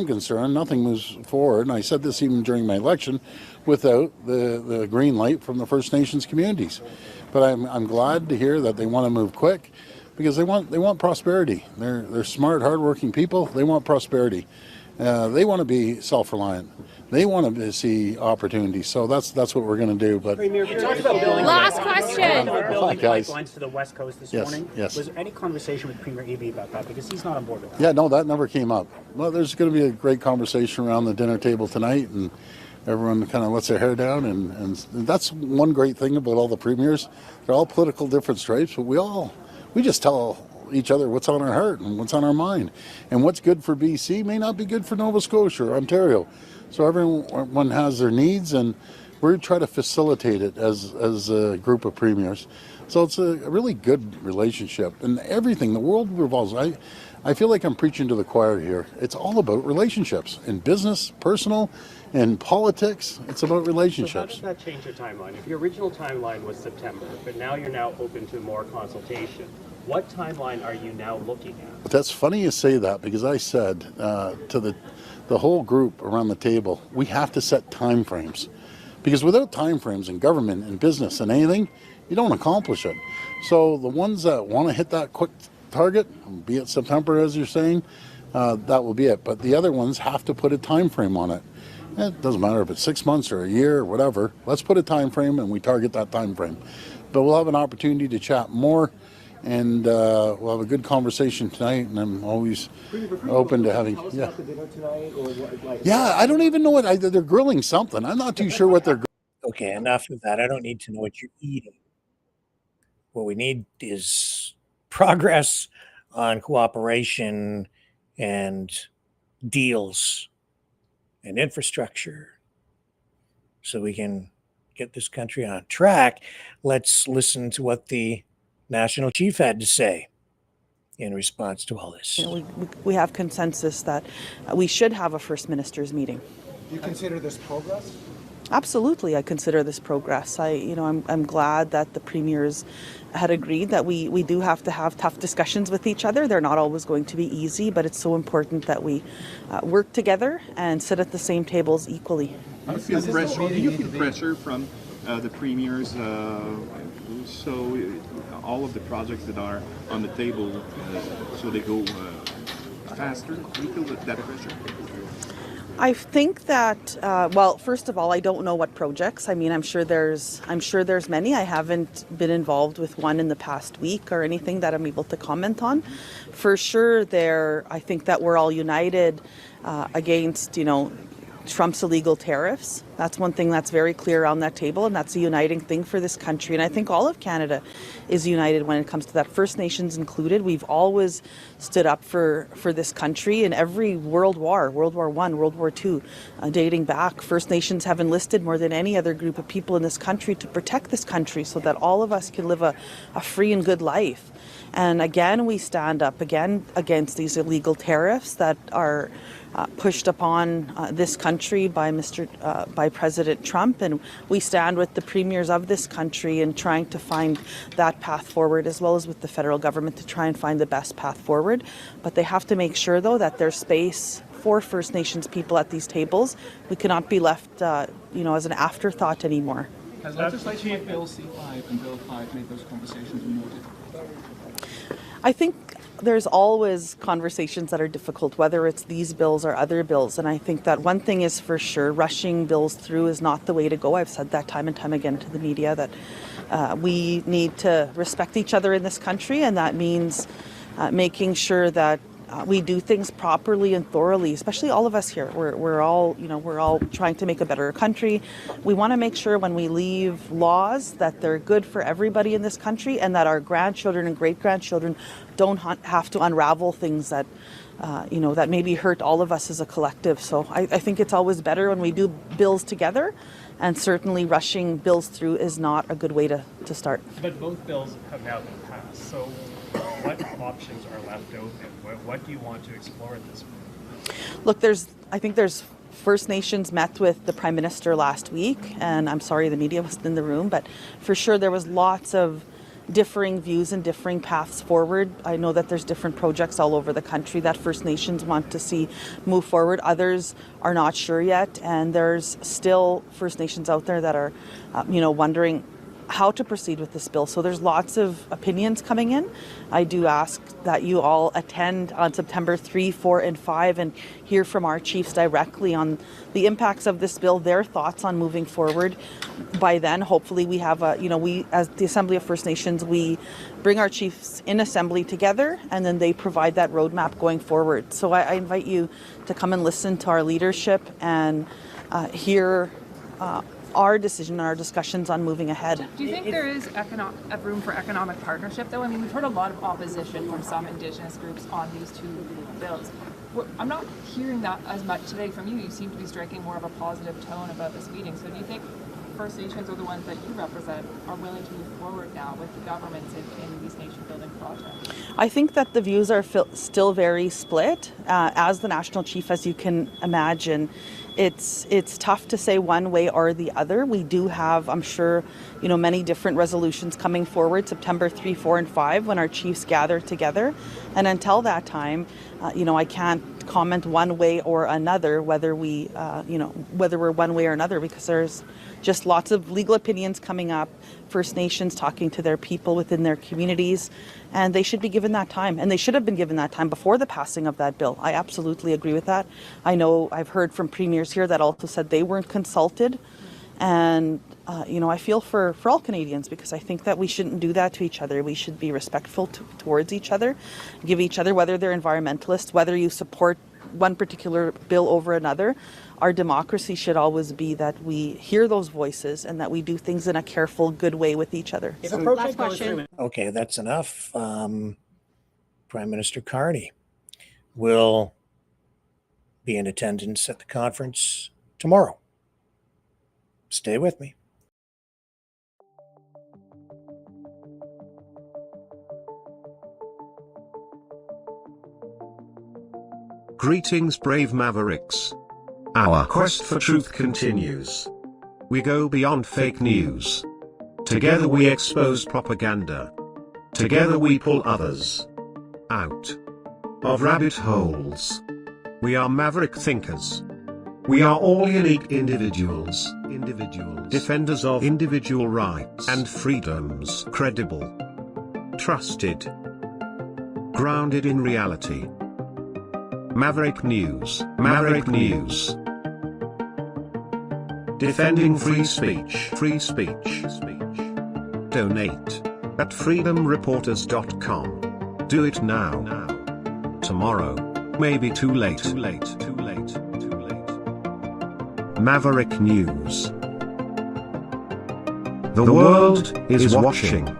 concerned, nothing moves forward. And I said this even during my election, without the green light from the First Nations communities. But I'm glad to hear that they want to move quick, because they want prosperity. They're smart, hardworking people. They want prosperity. They want to be self-reliant. They want to see opportunities. So that's what we're going to do. But last question. Building pipelines to the West Coast this morning. Yes. Was there any conversation with Premier Eby about that? Because he's not on board with that. Yeah, no, that never came up. Well, there's going to be a great conversation around the dinner table tonight, and everyone kind of lets their hair down, and that's one great thing about all the premiers. They're all political different stripes, but we just tell each other what's on our heart and what's on our mind. And what's good for BC may not be good for Nova Scotia or Ontario. So everyone has their needs, and we try to facilitate it as a group of premiers. So it's a really good relationship, and everything, the world revolves. I feel like I'm preaching to the choir here. It's all about relationships in business, personal, in politics. It's about relationships. So how does that change your timeline? If your original timeline was September, but now you're now open to more consultation, what timeline are you now looking at? But that's funny you say that, because I said to the whole group around the table, we have to set time frames, because without time frames in government and business and anything, you don't accomplish it. So the ones that want to hit that quick target, be it September as you're saying, that will be it. But the other ones have to put a time frame on it. It doesn't matter if it's 6 months or a year or whatever. Let's put a time frame and we target that time frame. But we'll have an opportunity to chat more, and we'll have a good conversation tonight. And I'm always open to having. Yeah. Yeah, I don't even know what they're grilling something. I'm not too sure what they're. Okay, enough of that. I don't need to know what you're eating. What we need is progress on cooperation and deals and infrastructure so we can get this country on track. Let's listen to what the national chief had to say in response to all this. We have consensus that we should have a first minister's meeting. Do you consider this progress? Absolutely, I consider this progress. I'm glad that the premiers had agreed that we do have to have tough discussions with each other. They're not always going to be easy, but it's so important that we work together and sit at the same tables equally. Do you feel pressure from the premiers? So all of the projects that are on the table, so they go faster. Do you feel that pressure? I think that well, first of all, I don't know what projects. I mean, I'm sure there's many. I haven't been involved with one in the past week or anything that I'm able to comment on. For sure, I think that we're all united against, Trump's illegal tariffs. That's one thing that's very clear on that table, and that's a uniting thing for this country. And I think all of Canada is united when it comes to that, First Nations included. We've always stood up for this country in every World War, World War I, World War II, dating back. First Nations have enlisted more than any other group of people in this country to protect this country so that all of us can live a free and good life. And again, we stand up against these illegal tariffs that are pushed upon this country by President Trump, and we stand with the premiers of this country in trying to find that path forward, as well as with the federal government to try and find the best path forward. But they have to make sure, though, that there's space for First Nations people at these tables. We cannot be left, as an afterthought anymore. Has legislation like Bill C5 and Bill 5 made those conversations more difficult? I think there's always conversations that are difficult, whether it's these bills or other bills. And I think that one thing is for sure, rushing bills through is not the way to go. I've said that time and time again to the media, that we need to respect each other in this country, and that means making sure that we do things properly and thoroughly, especially all of us here. We're all trying to make a better country. We want to make sure when we leave laws that they're good for everybody in this country, and that our grandchildren and great-grandchildren don't have to unravel things that that maybe hurt all of us as a collective. So I think it's always better when we do bills together, and certainly rushing bills through is not a good way to start. But both bills have now been passed, so what options are left open? What do you want to explore at this point? Look, I think there's First Nations met with the Prime Minister last week, and I'm sorry the media wasn't in the room, but for sure there was lots of differing views and differing paths forward. I know that there's different projects all over the country that First Nations want to see move forward. Others are not sure yet, and there's still First Nations out there that are, wondering how to proceed with this bill. So there's lots of opinions coming in. I do ask that you all attend on September 3, 4, and 5 and hear from our chiefs directly on the impacts of this bill, their thoughts on moving forward. By then, hopefully we have we as the Assembly of First Nations, we bring our chiefs in Assembly together, and then they provide that roadmap going forward. So I invite you to come and listen to our leadership and hear our decision, our discussions on moving ahead. Do you think there is a room for economic partnership, though? I mean, we've heard a lot of opposition from some Indigenous groups on these two bills. I'm not hearing that as much today from you. You seem to be striking more of a positive tone about this meeting. So do you think First Nations, or the ones that you represent, are willing to move forward now with the governments in these nation-building projects? I think that the views are still very split. As the National Chief, as you can imagine, it's tough to say one way or the other. We do have, I'm sure, many different resolutions coming forward, September 3, 4, and 5, when our chiefs gather together. And until that time, I can't comment one way or another, whether we, whether we're one way or another, because there's just lots of legal opinions coming up, First Nations talking to their people within their communities, and they should be given that time. And they should have been given that time before the passing of that bill. I absolutely agree with that. I know I've heard from premiers here that also said they weren't consulted. And, I feel for all Canadians, because I think that we shouldn't do that to each other. We should be respectful towards each other, give each other, whether they're environmentalists, whether you support one particular bill over another. Our democracy should always be that we hear those voices and that we do things in a careful, good way with each other. Last question. Okay, that's enough. Prime Minister Carney will be in attendance at the conference tomorrow. Stay with me. Greetings, brave Mavericks. Our quest for truth continues. We go beyond fake news. Together we expose propaganda. Together we pull others out of rabbit holes. We are maverick thinkers. We are all unique individuals, defenders of individual rights and freedoms, credible, trusted, grounded in reality. Maverick News, Maverick News. Defending free speech, Donate at freedomreporters.com. Do it now. Tomorrow may be too late. Maverick News. The world is watching.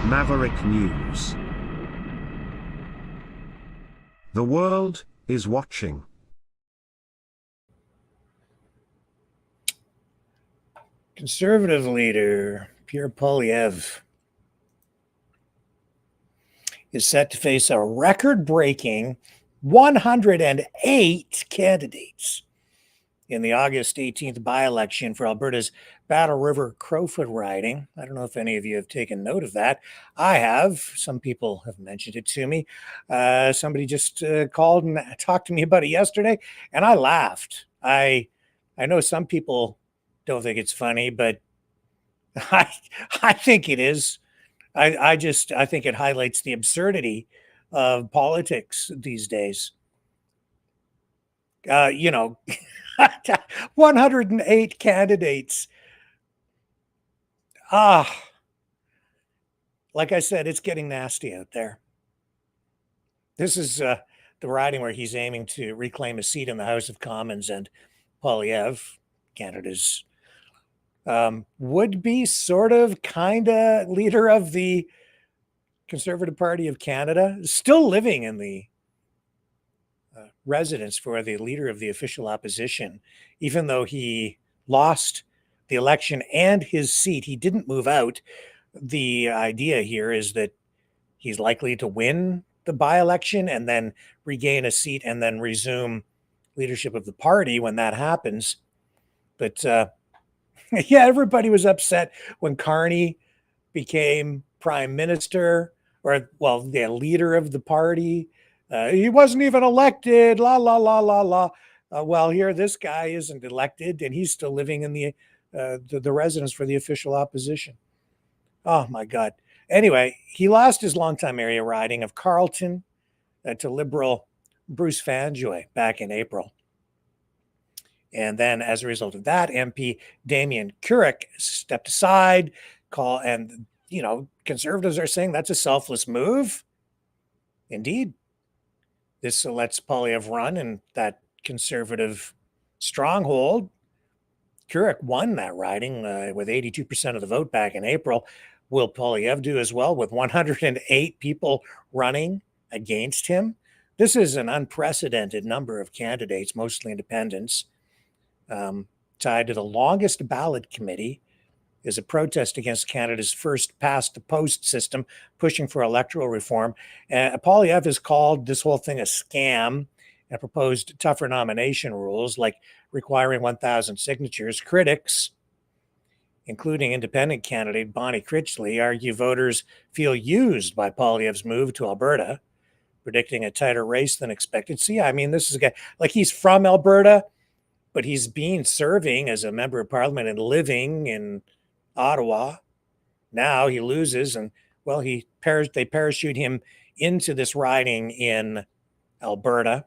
Maverick News. The world is watching. Conservative leader Pierre Poilievre is set to face a record-breaking 108 candidates in the August 18th by-election for Alberta's Battle River Crowfoot riding. I don't know if any of you have taken note of that. I have. Some people have mentioned it to me. Somebody just called and talked to me about it yesterday, and I laughed. I know some people don't think it's funny, but I think it is. I think it highlights the absurdity of politics these days. 108 candidates. Like I said, it's getting nasty out there. This is the riding where he's aiming to reclaim a seat in the House of Commons, and Poilievre, Canada's would-be sort of kind of leader of the Conservative Party of Canada, still living in the residence for the leader of the official opposition, even though he lost the election and his seat. He didn't move out. The idea here is that he's likely to win the by-election and then regain a seat and then resume leadership of the party when that happens. But yeah, everybody was upset when Carney became prime minister, or, well, the leader of the party. He wasn't even elected, la, la, la, la, la. Well, here, this guy isn't elected, and he's still living in the the residence for the official opposition. Oh my God. Anyway, he lost his longtime area riding of Carleton to Liberal Bruce Fanjoy back in April. And then as a result of that, MP Damien Carrick stepped aside, and conservatives are saying that's a selfless move. Indeed. This lets Poilievre run in that conservative stronghold. Carrick won that riding with 82% of the vote back in April. Will Poilievre do as well with 108 people running against him? This is an unprecedented number of candidates, mostly independents, tied to the longest ballot committee is a protest against Canada's first past the post system, pushing for electoral reform. Poilievre has called this whole thing a scam and proposed tougher nomination rules like requiring 1,000 signatures. Critics, including independent candidate Bonnie Critchley, argue voters feel used by Poilievre's move to Alberta, predicting a tighter race than expected. See, I mean, this is a guy, like, he's from Alberta, but he's been serving as a member of parliament and living in Ottawa. Now he loses, and well, they parachute him into this riding in Alberta,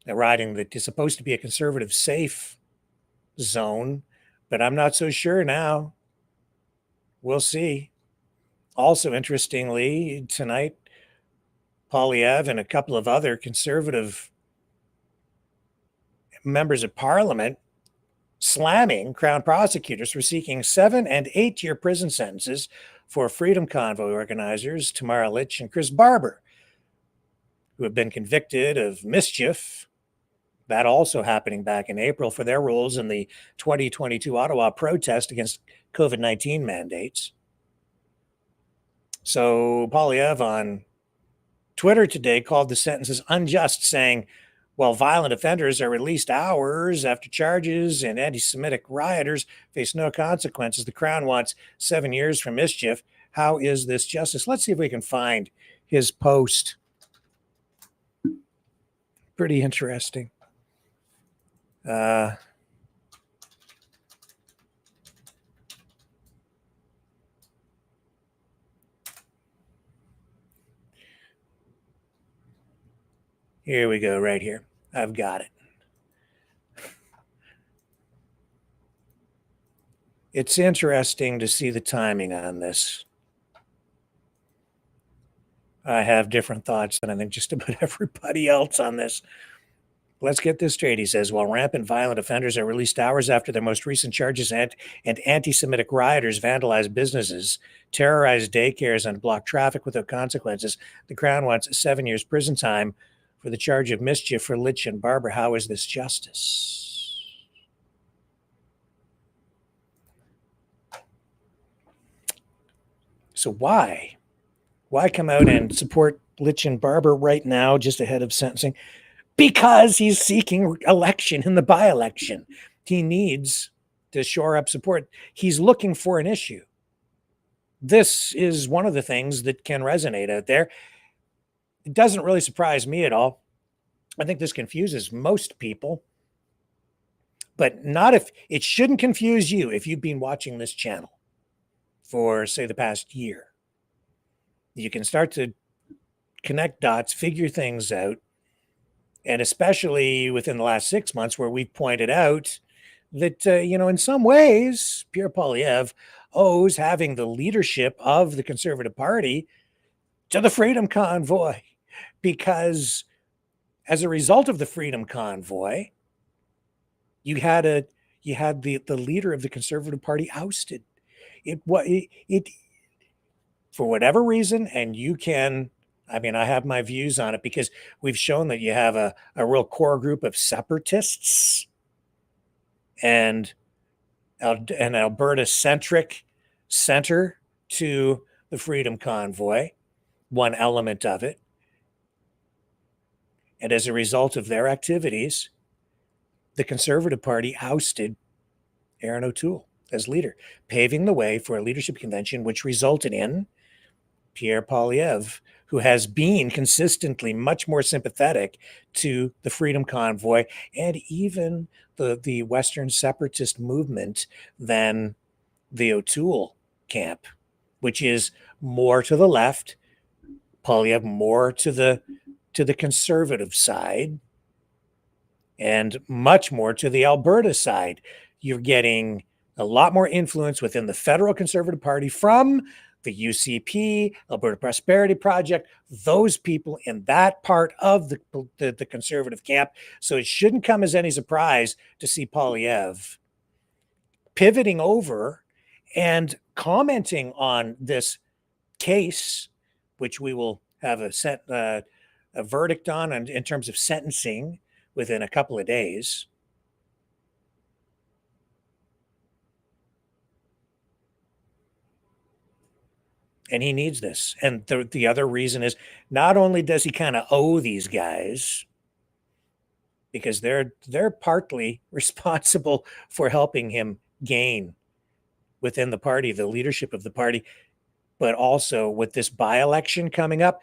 a riding that is supposed to be a conservative safe zone, but I'm not so sure now. We'll see. Also, interestingly, tonight, Poilievre and a couple of other conservative members of parliament slamming Crown prosecutors for seeking 7- and 8-year prison sentences for Freedom Convoy organizers Tamara Litch and Chris Barber, who have been convicted of mischief, that also happening back in April, for their roles in the 2022 Ottawa protest against COVID-19 mandates. So Poilievre on Twitter today called the sentences unjust, saying, while violent offenders are released hours after charges and anti-Semitic rioters face no consequences, the Crown wants 7 years for mischief. How is this justice? Let's see if we can find his post. Pretty interesting. Here we go, right here. I've got it. It's interesting to see the timing on this. I have different thoughts than I think just about everybody else on this. Let's get this straight, he says. While rampant violent offenders are released hours after their most recent charges and anti-Semitic rioters vandalize businesses, terrorize daycares, and block traffic without consequences, the Crown wants 7 years prison time for the charge of mischief for Litch and Barber. How is this justice? So why? Why come out and support Litch and Barber right now, just ahead of sentencing? Because he's seeking election in the by-election. He needs to shore up support. He's looking for an issue. This is one of the things that can resonate out there. It doesn't really surprise me at all. I think this confuses most people, but not if it shouldn't confuse you if you've been watching this channel for, say, the past year. You can start to connect dots, figure things out. And especially within the last 6 months, where we've pointed out that, in some ways, Pierre Poilievre owes having the leadership of the Conservative Party to the Freedom Convoy. Because as a result of the Freedom Convoy, you had the leader of the Conservative Party ousted. It for whatever reason, and you can... I mean, I have my views on it because we've shown that you have a real core group of separatists and an Alberta-centric center to the Freedom Convoy, one element of it. And as a result of their activities, the Conservative Party ousted Aaron O'Toole as leader, paving the way for a leadership convention, which resulted in Pierre Poilievre, who has been consistently much more sympathetic to the Freedom Convoy and even the Western separatist movement than the O'Toole camp, which is more to the left, Poilievre more to the conservative side, and much more to the Alberta side. You're getting a lot more influence within the federal Conservative Party from the UCP, Alberta Prosperity Project, those people in that part of the conservative camp. So it shouldn't come as any surprise to see Poilievre pivoting over and commenting on this case, which we will have a verdict on in terms of sentencing within a couple of days. And he needs this. And the other reason is not only does he kind of owe these guys, because they're partly responsible for helping him gain within the party, the leadership of the party, but also with this by-election coming up.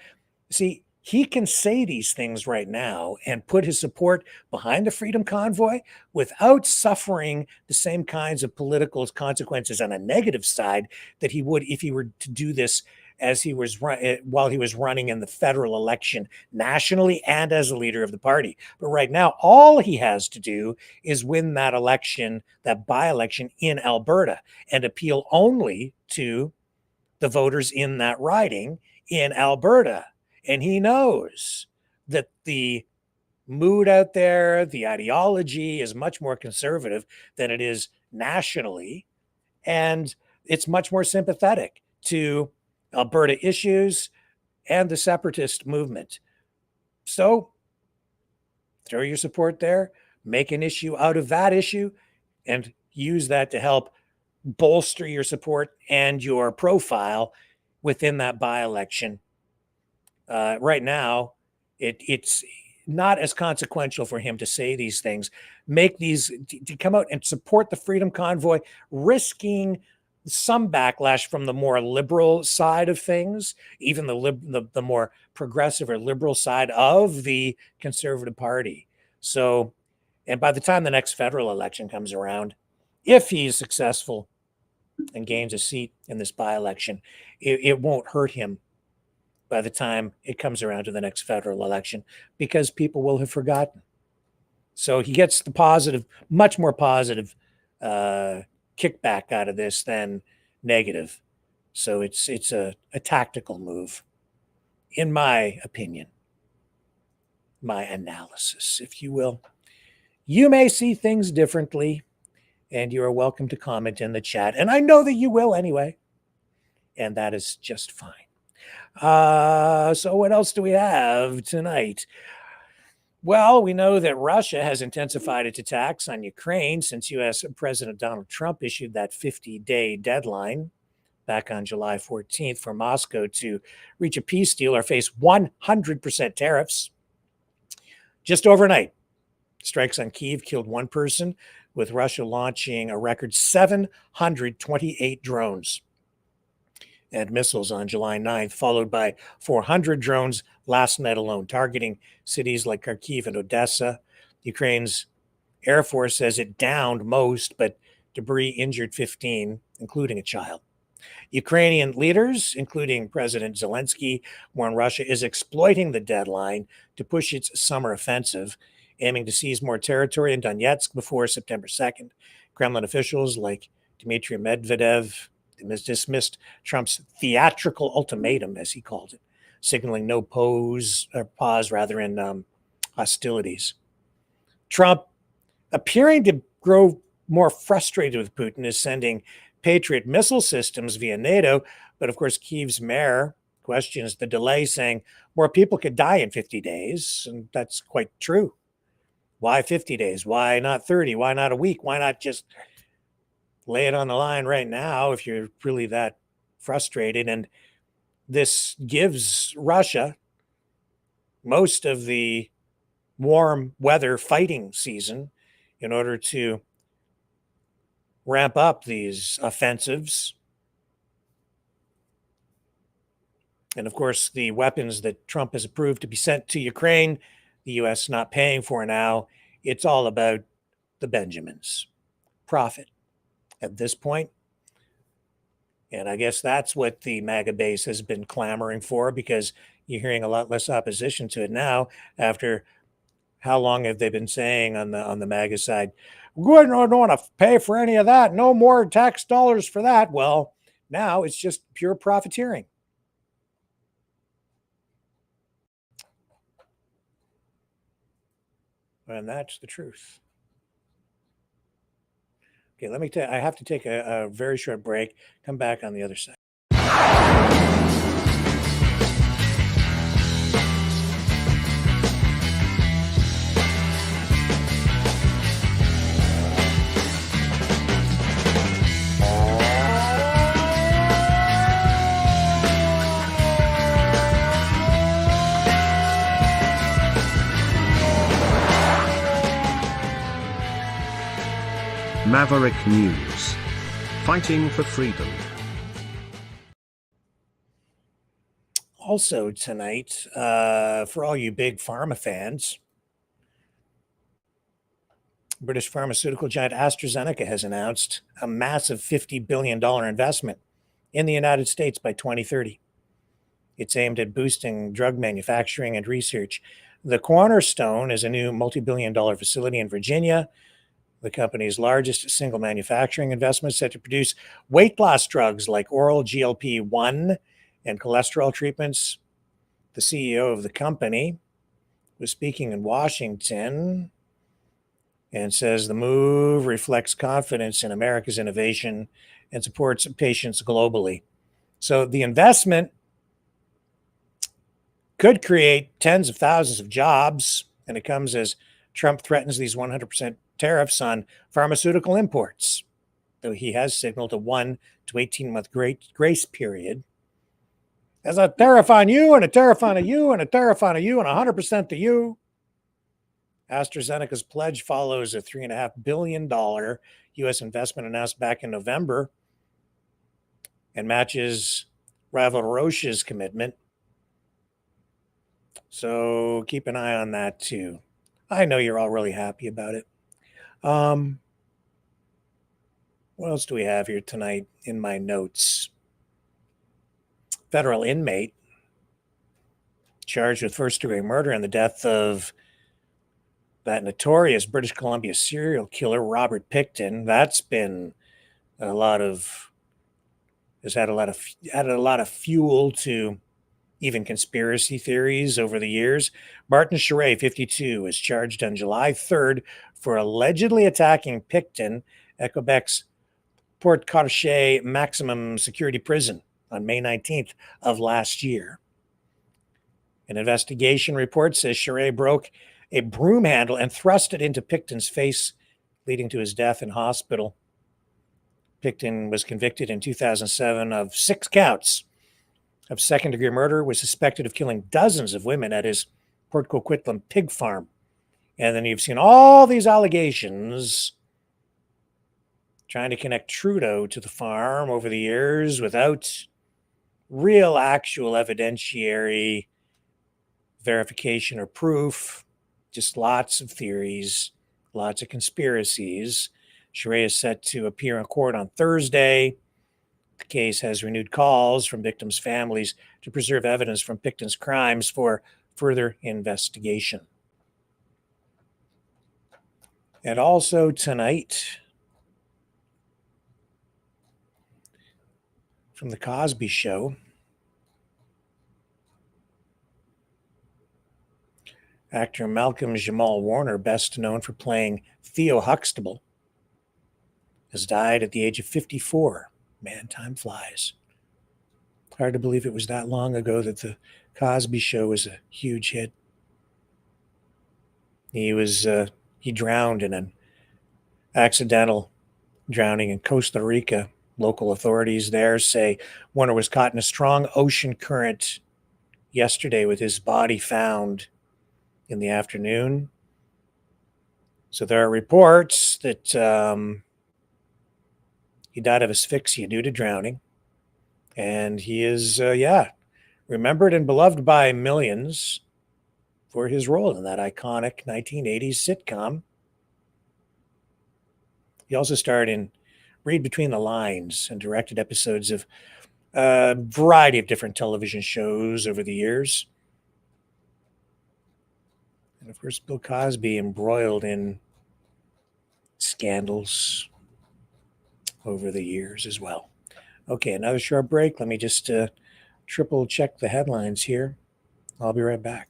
See, he can say these things right now and put his support behind the Freedom Convoy without suffering the same kinds of political consequences on a negative side that he would if he were to do this as he was while he was running in the federal election nationally and as a leader of the party. But right now, all he has to do is win that election, that by-election in Alberta, and appeal only to the voters in that riding in Alberta. And he knows that the mood out there, the ideology is much more conservative than it is nationally. And it's much more sympathetic to Alberta issues and the separatist movement. So throw your support there, make an issue out of that issue, and use that to help bolster your support and your profile within that by-election. Right now, it's not as consequential for him to say these things, make these, to come out and support the Freedom Convoy, risking some backlash from the more liberal side of things, even the more progressive or liberal side of the Conservative Party. So, and by the time the next federal election comes around, if he's successful and gains a seat in this by-election, it won't hurt him by the time it comes around to the next federal election, because people will have forgotten. So he gets the positive, much more positive kickback out of this than negative. So it's a tactical move, in my opinion, my analysis, if you will. You may see things differently, and you are welcome to comment in the chat. And I know that you will anyway, and that is just fine. So what else do we have tonight? Well, we know that Russia has intensified its attacks on Ukraine since U.S. President Donald Trump issued that 50-day deadline back on July 14th for Moscow to reach a peace deal or face 100% tariffs. Just overnight, strikes on Kyiv killed one person, with Russia launching a record 728 drones and missiles on July 9th, followed by 400 drones last night alone, targeting cities like Kharkiv and Odessa. Ukraine's Air Force says it downed most, but debris injured 15, including a child. Ukrainian leaders, including President Zelensky, warn Russia is exploiting the deadline to push its summer offensive, aiming to seize more territory in Donetsk before September 2nd. Kremlin officials like Dmitry Medvedev dismissed Trump's theatrical ultimatum, as he called it, signaling no pause in hostilities. Trump, appearing to grow more frustrated with Putin, is sending Patriot missile systems via NATO, but of course Kyiv's mayor questions the delay, saying more people could die in 50 days, and that's quite true. Why 50 days? Why not 30? Why not a week? Why not just lay it on the line right now if you're really that frustrated? And this gives Russia most of the warm weather fighting season in order to ramp up these offensives. And of course, the weapons that Trump has approved to be sent to Ukraine, the U.S. not paying for now. It's all about the Benjamins. Profit at this point. And I guess that's what the MAGA base has been clamoring for, because you're hearing a lot less opposition to it now after how long have they been saying on the MAGA side, we don't want to pay for any of that. No more tax dollars for that. Well, now it's just pure profiteering. And that's the truth. Okay, let me tell you, I have to take a very short break. Come back on the other side. Maverick News. Fighting for freedom. Also tonight, for all you big pharma fans, British pharmaceutical giant AstraZeneca has announced a massive $50 billion investment in the United States by 2030. It's aimed at boosting drug manufacturing and research. The cornerstone is a new multi-billion-dollar facility in Virginia, the company's largest single manufacturing investment, set to produce weight loss drugs like oral GLP-1 and cholesterol treatments. The CEO of the company was speaking in Washington and says the move reflects confidence in America's innovation and supports patients globally. So the investment could create tens of thousands of jobs, and it comes as Trump threatens these 100% tariffs on pharmaceutical imports, though he has signaled a 1 to 18-month grace period. There's a tariff on you, and a tariff on you, and a tariff on you, and 100% to you. AstraZeneca's pledge follows a $3.5 billion U.S. investment announced back in November and matches rival Roche's commitment. So keep an eye on that too. I know you're all really happy about it. What else do we have here tonight in my notes? Federal inmate charged with first-degree murder in the death of that notorious British Columbia serial killer, Robert Pickton. That's been has added a lot of fuel to even conspiracy theories over the years. Martin Charest, 52, was charged on July 3rd for allegedly attacking Pickton at Quebec's Port Cartier maximum security prison on May 19th of last year. An investigation report says Charest broke a broom handle and thrust it into Pickton's face, leading to his death in hospital. Pickton was convicted in 2007 of 6 counts of second-degree murder, was suspected of killing dozens of women at his Port Coquitlam pig farm. And then you've seen all these allegations trying to connect Trudeau to the farm over the years without real actual evidentiary verification or proof, just lots of theories, lots of conspiracies. Charest is set to appear in court on Thursday. The case has renewed calls from victims' families to preserve evidence from Pickton's crimes for further investigation. And also tonight, from The Cosby Show, actor Malcolm Jamal Warner, best known for playing Theo Huxtable, has died at the age of 54. Man, time flies. Hard to believe it was that long ago that The Cosby Show was a huge hit. He drowned in an accidental drowning in Costa Rica. Local authorities there say Warner was caught in a strong ocean current yesterday with his body found in the afternoon. So there are reports that he died of asphyxia due to drowning. And he is, remembered and beloved by millions for his role in that iconic 1980s sitcom. He also starred in Read Between the Lines and directed episodes of a variety of different television shows over the years. And of course, Bill Cosby embroiled in scandals over the years as well. Okay, another short break. Let me just triple check the headlines here. I'll be right back.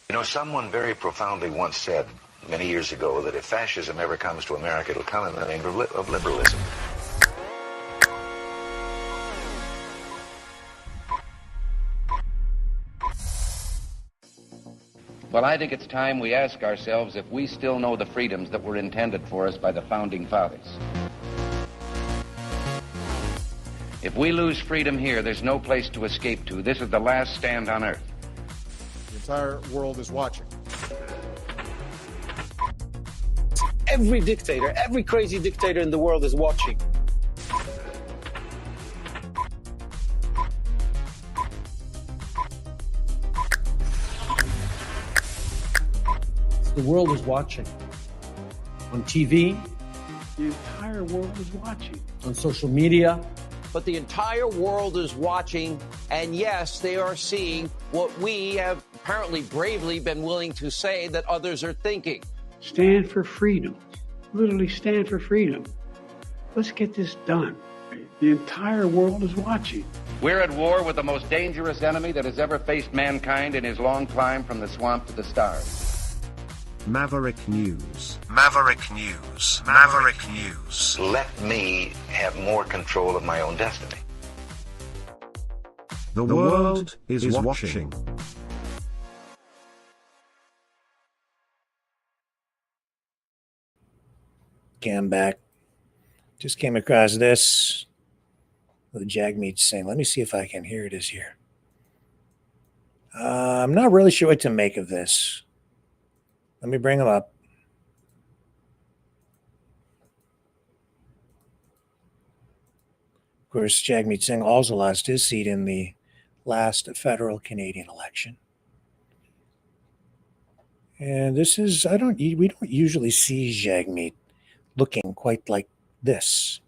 You know, someone very profoundly once said many years ago that if fascism ever comes to America, it'll come in the name of liberalism. Well, I think it's time we ask ourselves if we still know the freedoms that were intended for us by the Founding Fathers. If we lose freedom here, there's no place to escape to. This is the last stand on Earth. The entire world is watching. Every dictator, every crazy dictator in the world is watching. The world is watching. On TV, the entire world is watching. On social media. But the entire world is watching, and yes, they are seeing what we have apparently bravely been willing to say that others are thinking. Stand for freedom. Literally stand for freedom. Let's get this done. The entire world is watching. We're at war with the most dangerous enemy that has ever faced mankind in his long climb from the swamp to the stars. Maverick News. Maverick News. Maverick News. Let me have more control of my own destiny. The world is watching. Okay, I'm back. Just came across this with Jagmeet Singh. Let me see if I can hear it. Is here. I'm not really sure what to make of this. Let me bring him up. Of course, Jagmeet Singh also lost his seat in the last federal Canadian election. And this is, we don't usually see Jagmeet looking quite like this.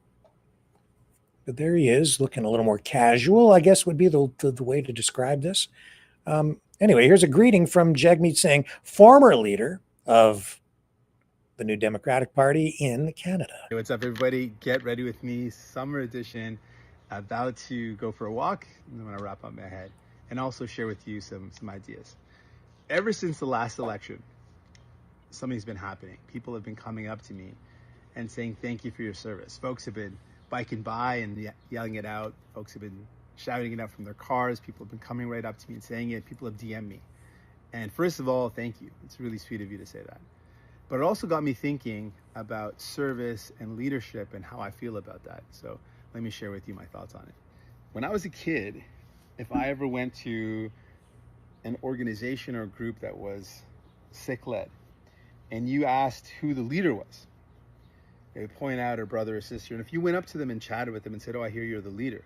But there he is, looking a little more casual, I guess would be the way to describe this. Anyway, here's a greeting from Jagmeet Singh, former leader of the New Democratic Party in Canada. Hey, what's up, everybody? Get ready with me. Summer edition. About to go for a walk. I'm going to wrap up my head and also share with you some ideas. Ever since the last election, something's been happening. People have been coming up to me and saying thank you for your service. Folks have been biking by and yelling it out. Folks have been shouting it out from their cars. People have been coming right up to me and saying it. People have DM'd me. And first of all, thank you. It's really sweet of you to say that. But it also got me thinking about service and leadership and how I feel about that. So let me share with you my thoughts on it. When I was a kid, if I ever went to an organization or group that was Sikh-led, and you asked who the leader was, they would point out a brother or sister. And if you went up to them and chatted with them and said, oh, I hear you're the leader,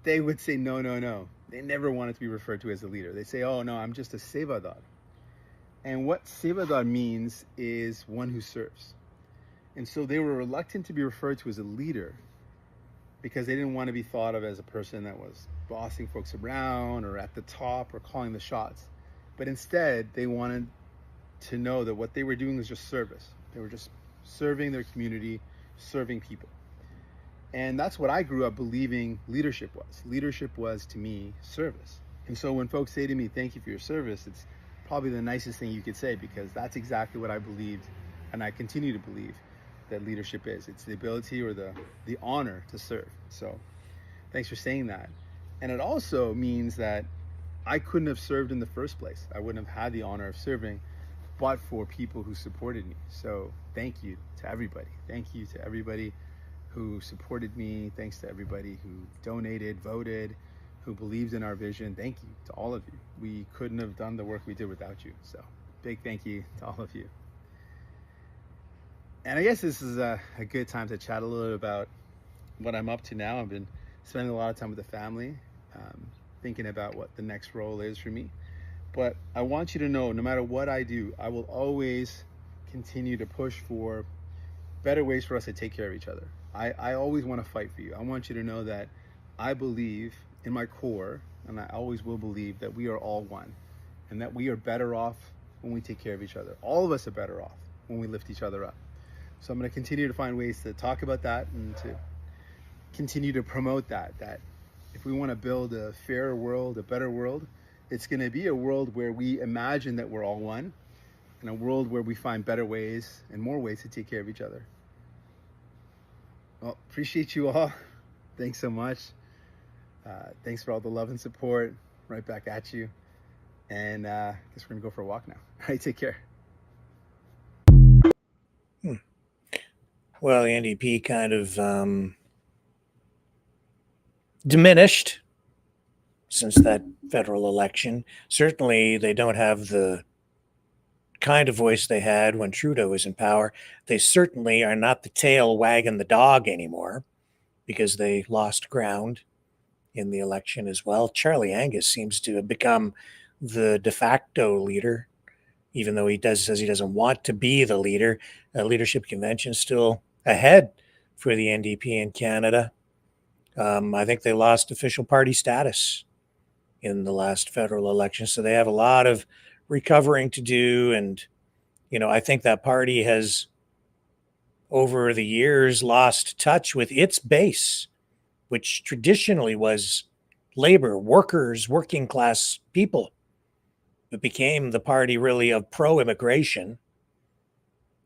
they would say, no, no, no. They never wanted to be referred to as a leader. They say, oh, no, I'm just a Sevadar. And what Sevadar means is one who serves. And so they were reluctant to be referred to as a leader because they didn't want to be thought of as a person that was bossing folks around or at the top or calling the shots. But instead, they wanted to know that what they were doing was just service. They were just serving their community, serving people. And that's what I grew up believing leadership was. Leadership was, to me, service. And so when folks say to me, thank you for your service, it's probably the nicest thing you could say, because that's exactly what I believed, and I continue to believe that leadership is. It's the ability or the honor to serve. So thanks for saying that. And it also means that I couldn't have served in the first place. I wouldn't have had the honor of serving, but for people who supported me. So thank you to everybody. Thank you to everybody who supported me. Thanks to everybody who donated, voted, who believed in our vision. Thank you to all of you. We couldn't have done the work we did without you. So big thank you to all of you. And I guess this is a good time to chat a little bit about what I'm up to now. I've been spending a lot of time with the family, thinking about what the next role is for me. But I want you to know, no matter what I do, I will always continue to push for better ways for us to take care of each other. I always want to fight for you. I want you to know that I believe in my core, and I always will believe, that we are all one, and that we are better off when we take care of each other. All of us are better off when we lift each other up. So I'm going to continue to find ways to talk about that and to continue to promote that if we want to build a fairer world, a better world, it's going to be a world where we imagine that we're all one, and a world where we find better ways and more ways to take care of each other. Well, appreciate you all. Thanks so much. Thanks for all the love and support. Right back at you. And I guess we're going to go for a walk now. All right, take care. Well, the NDP kind of diminished since that federal election. Certainly, they don't have the kind of voice they had when Trudeau was in power. They certainly are not the tail wagging the dog anymore because they lost ground in the election as well. Charlie Angus seems to have become the de facto leader, even though says he doesn't want to be the leader. A leadership convention still ahead for the NDP in Canada. I think they lost official party status in the last federal election, so they have a lot of recovering to do. And, I think that party has, over the years, lost touch with its base, which traditionally was labor, workers, working class people. It became the party really of pro-immigration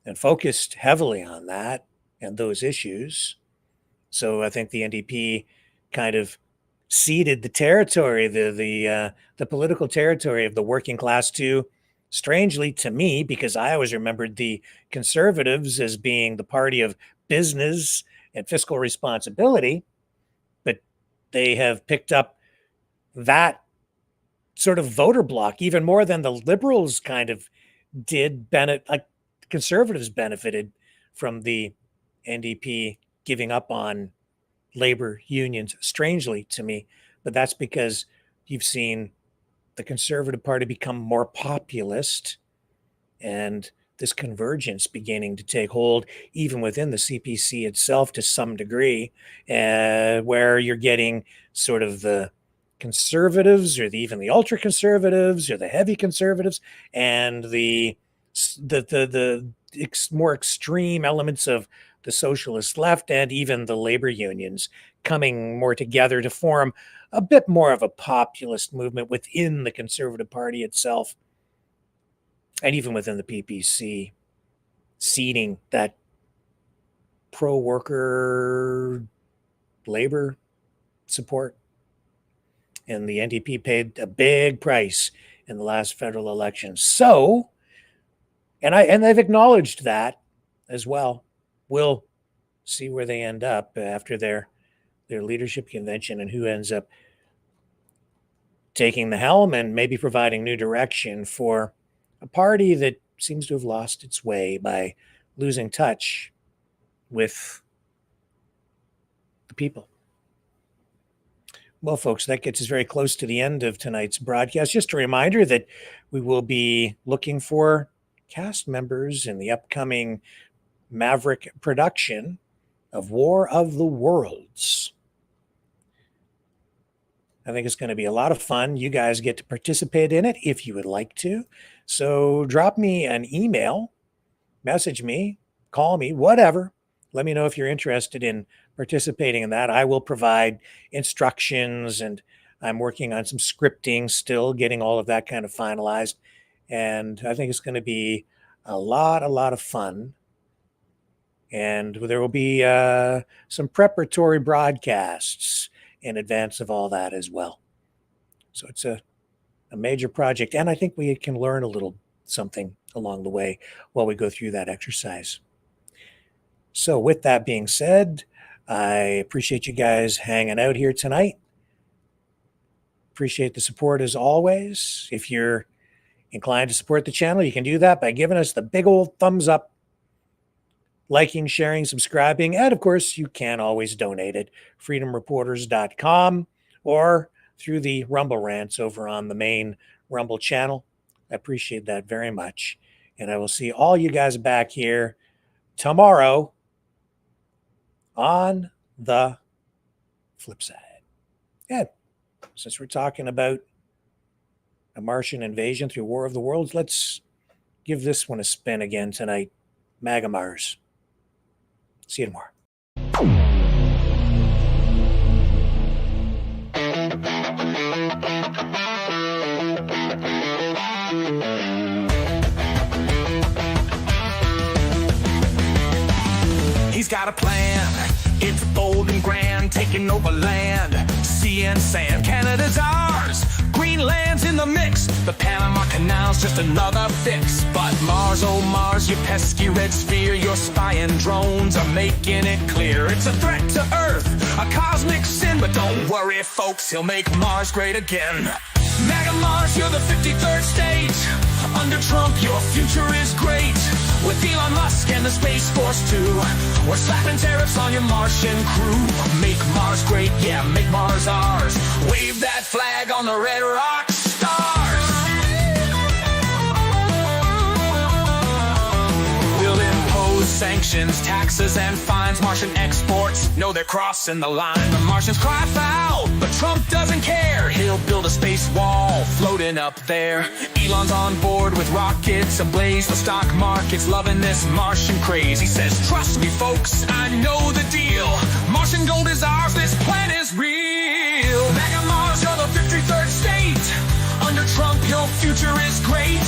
and focused heavily on that and those issues. So I think the NDP kind of ceded the territory, the political territory of the working class to, strangely to me, because I always remembered the Conservatives as being the party of business and fiscal responsibility, but they have picked up that sort of voter block even more than the Liberals kind of did. Like Conservatives benefited from the NDP giving up on labor unions, strangely to me, but that's because you've seen the Conservative Party become more populist and this convergence beginning to take hold even within the CPC itself to some degree, where you're getting sort of the conservatives or even the ultra conservatives or the heavy conservatives and the more extreme elements of the socialist left and even the labor unions coming more together to form a bit more of a populist movement within the Conservative Party itself, and even within the PPC, ceding that pro-worker labor support. And the NDP paid a big price in the last federal election. So, and they've acknowledged that as well. We'll see where they end up after their leadership convention and who ends up taking the helm and maybe providing new direction for a party that seems to have lost its way by losing touch with the people. Well, folks, that gets us very close to the end of tonight's broadcast. Just a reminder that we will be looking for cast members in the upcoming Maverick production of War of the Worlds. I think it's going to be a lot of fun. You guys get to participate in it if you would like to. So drop me an email, message me, call me, whatever. Let me know if you're interested in participating in that. I will provide instructions, and I'm working on some scripting still, getting all of that kind of finalized. And I think it's going to be a lot of fun. And there will be some preparatory broadcasts in advance of all that as well. So it's a major project, and I think we can learn a little something along the way while we go through that exercise. So with that being said, I appreciate you guys hanging out here tonight. Appreciate the support as always. If you're inclined to support the channel, you can do that by giving us the big old thumbs up, liking, sharing, subscribing, and of course, you can always donate at freedomreporters.com or through the Rumble rants over on the main Rumble channel. I appreciate that very much. And I will see all you guys back here tomorrow on the flip side. And since we're talking about a Martian invasion through War of the Worlds, let's give this one a spin again tonight. MAGA Mars. See you tomorrow. He's got a plan. It's bold and grand, taking over land, sea and sand. Canada's ours. Greenland's in the mix. The Panama Canal's just another fix. But Mars, oh Mars, you pesky red sphere, your spying drones are making it clear. It's a threat to Earth, a cosmic sin. But don't worry, folks, he'll make Mars great again. MAGA Mars, you're the 53rd state. Under Trump, your future is great. With Elon Musk and the Space Force too, we're slapping tariffs on your Martian crew. Make Mars great, yeah, make Mars ours. Wave that flag on the red rock stars. We'll impose sanctions, taxes, and fines. Martian exports know they're crossing the line. The Martians cry foul, but Trump doesn't care. He'll build a space wall floating up there. Elon's on board with rockets ablaze. The stock market's loving this Martian craze. He says, trust me, folks, I know the deal. Martian gold is ours, this plan is real. MAGA Mars, you're the 53rd state. Under Trump, your future is great.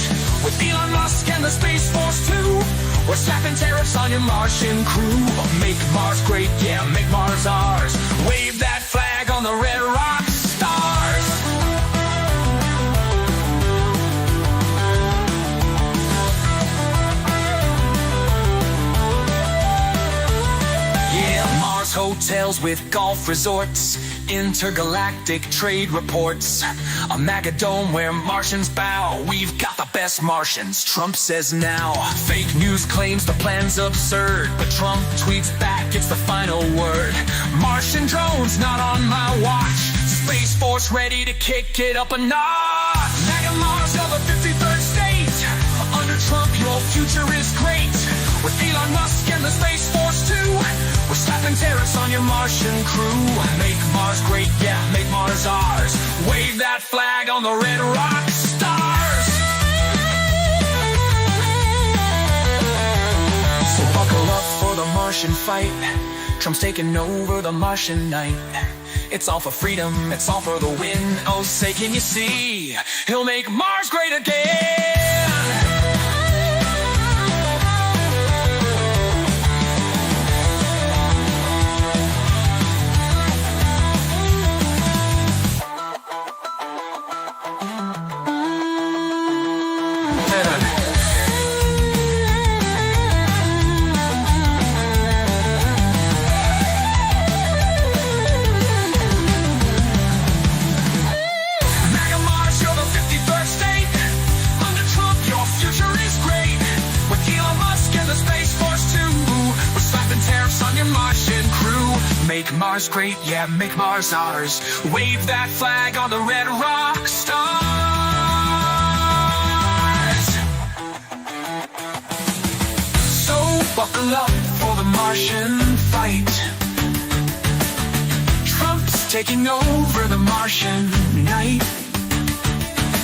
With Elon Musk and the Space Force too, we're slapping tariffs on your Martian crew. Make Mars great, yeah, make Mars ours. Wave that flag on the red rock stars. Yeah, Mars hotels with golf resorts, intergalactic trade reports, a MAGA dome where Martians bow. We've got the best Martians, Trump says now. Fake news claims the plan's absurd, but Trump tweets back, it's the final word. Martian drones not on my watch. Space Force ready to kick it up a notch. MAGA Mars, you're the 53rd state. Under Trump, your future is great. With Elon Musk and the Space Force too, we're slapping tariffs on your Martian crew. Make Mars great, yeah, make Mars ours. Wave that flag on the red rock stars. So buckle up for the Martian fight. Trump's taking over the Martian night. It's all for freedom, it's all for the win. Oh, say can you see, he'll make Mars great again. Make Mars great, yeah, make Mars ours. Wave that flag on the red rock stars. So buckle up for the Martian fight. Trump's taking over the Martian night.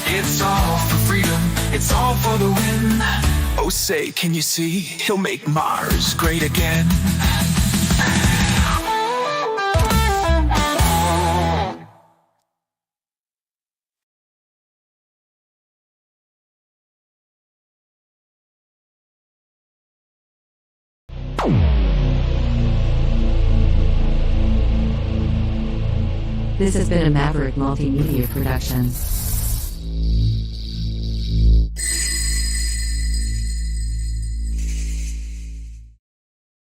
It's all for freedom, it's all for the win. Oh, say, can you see, he'll make Mars great again. This has been a Maverick Multimedia production.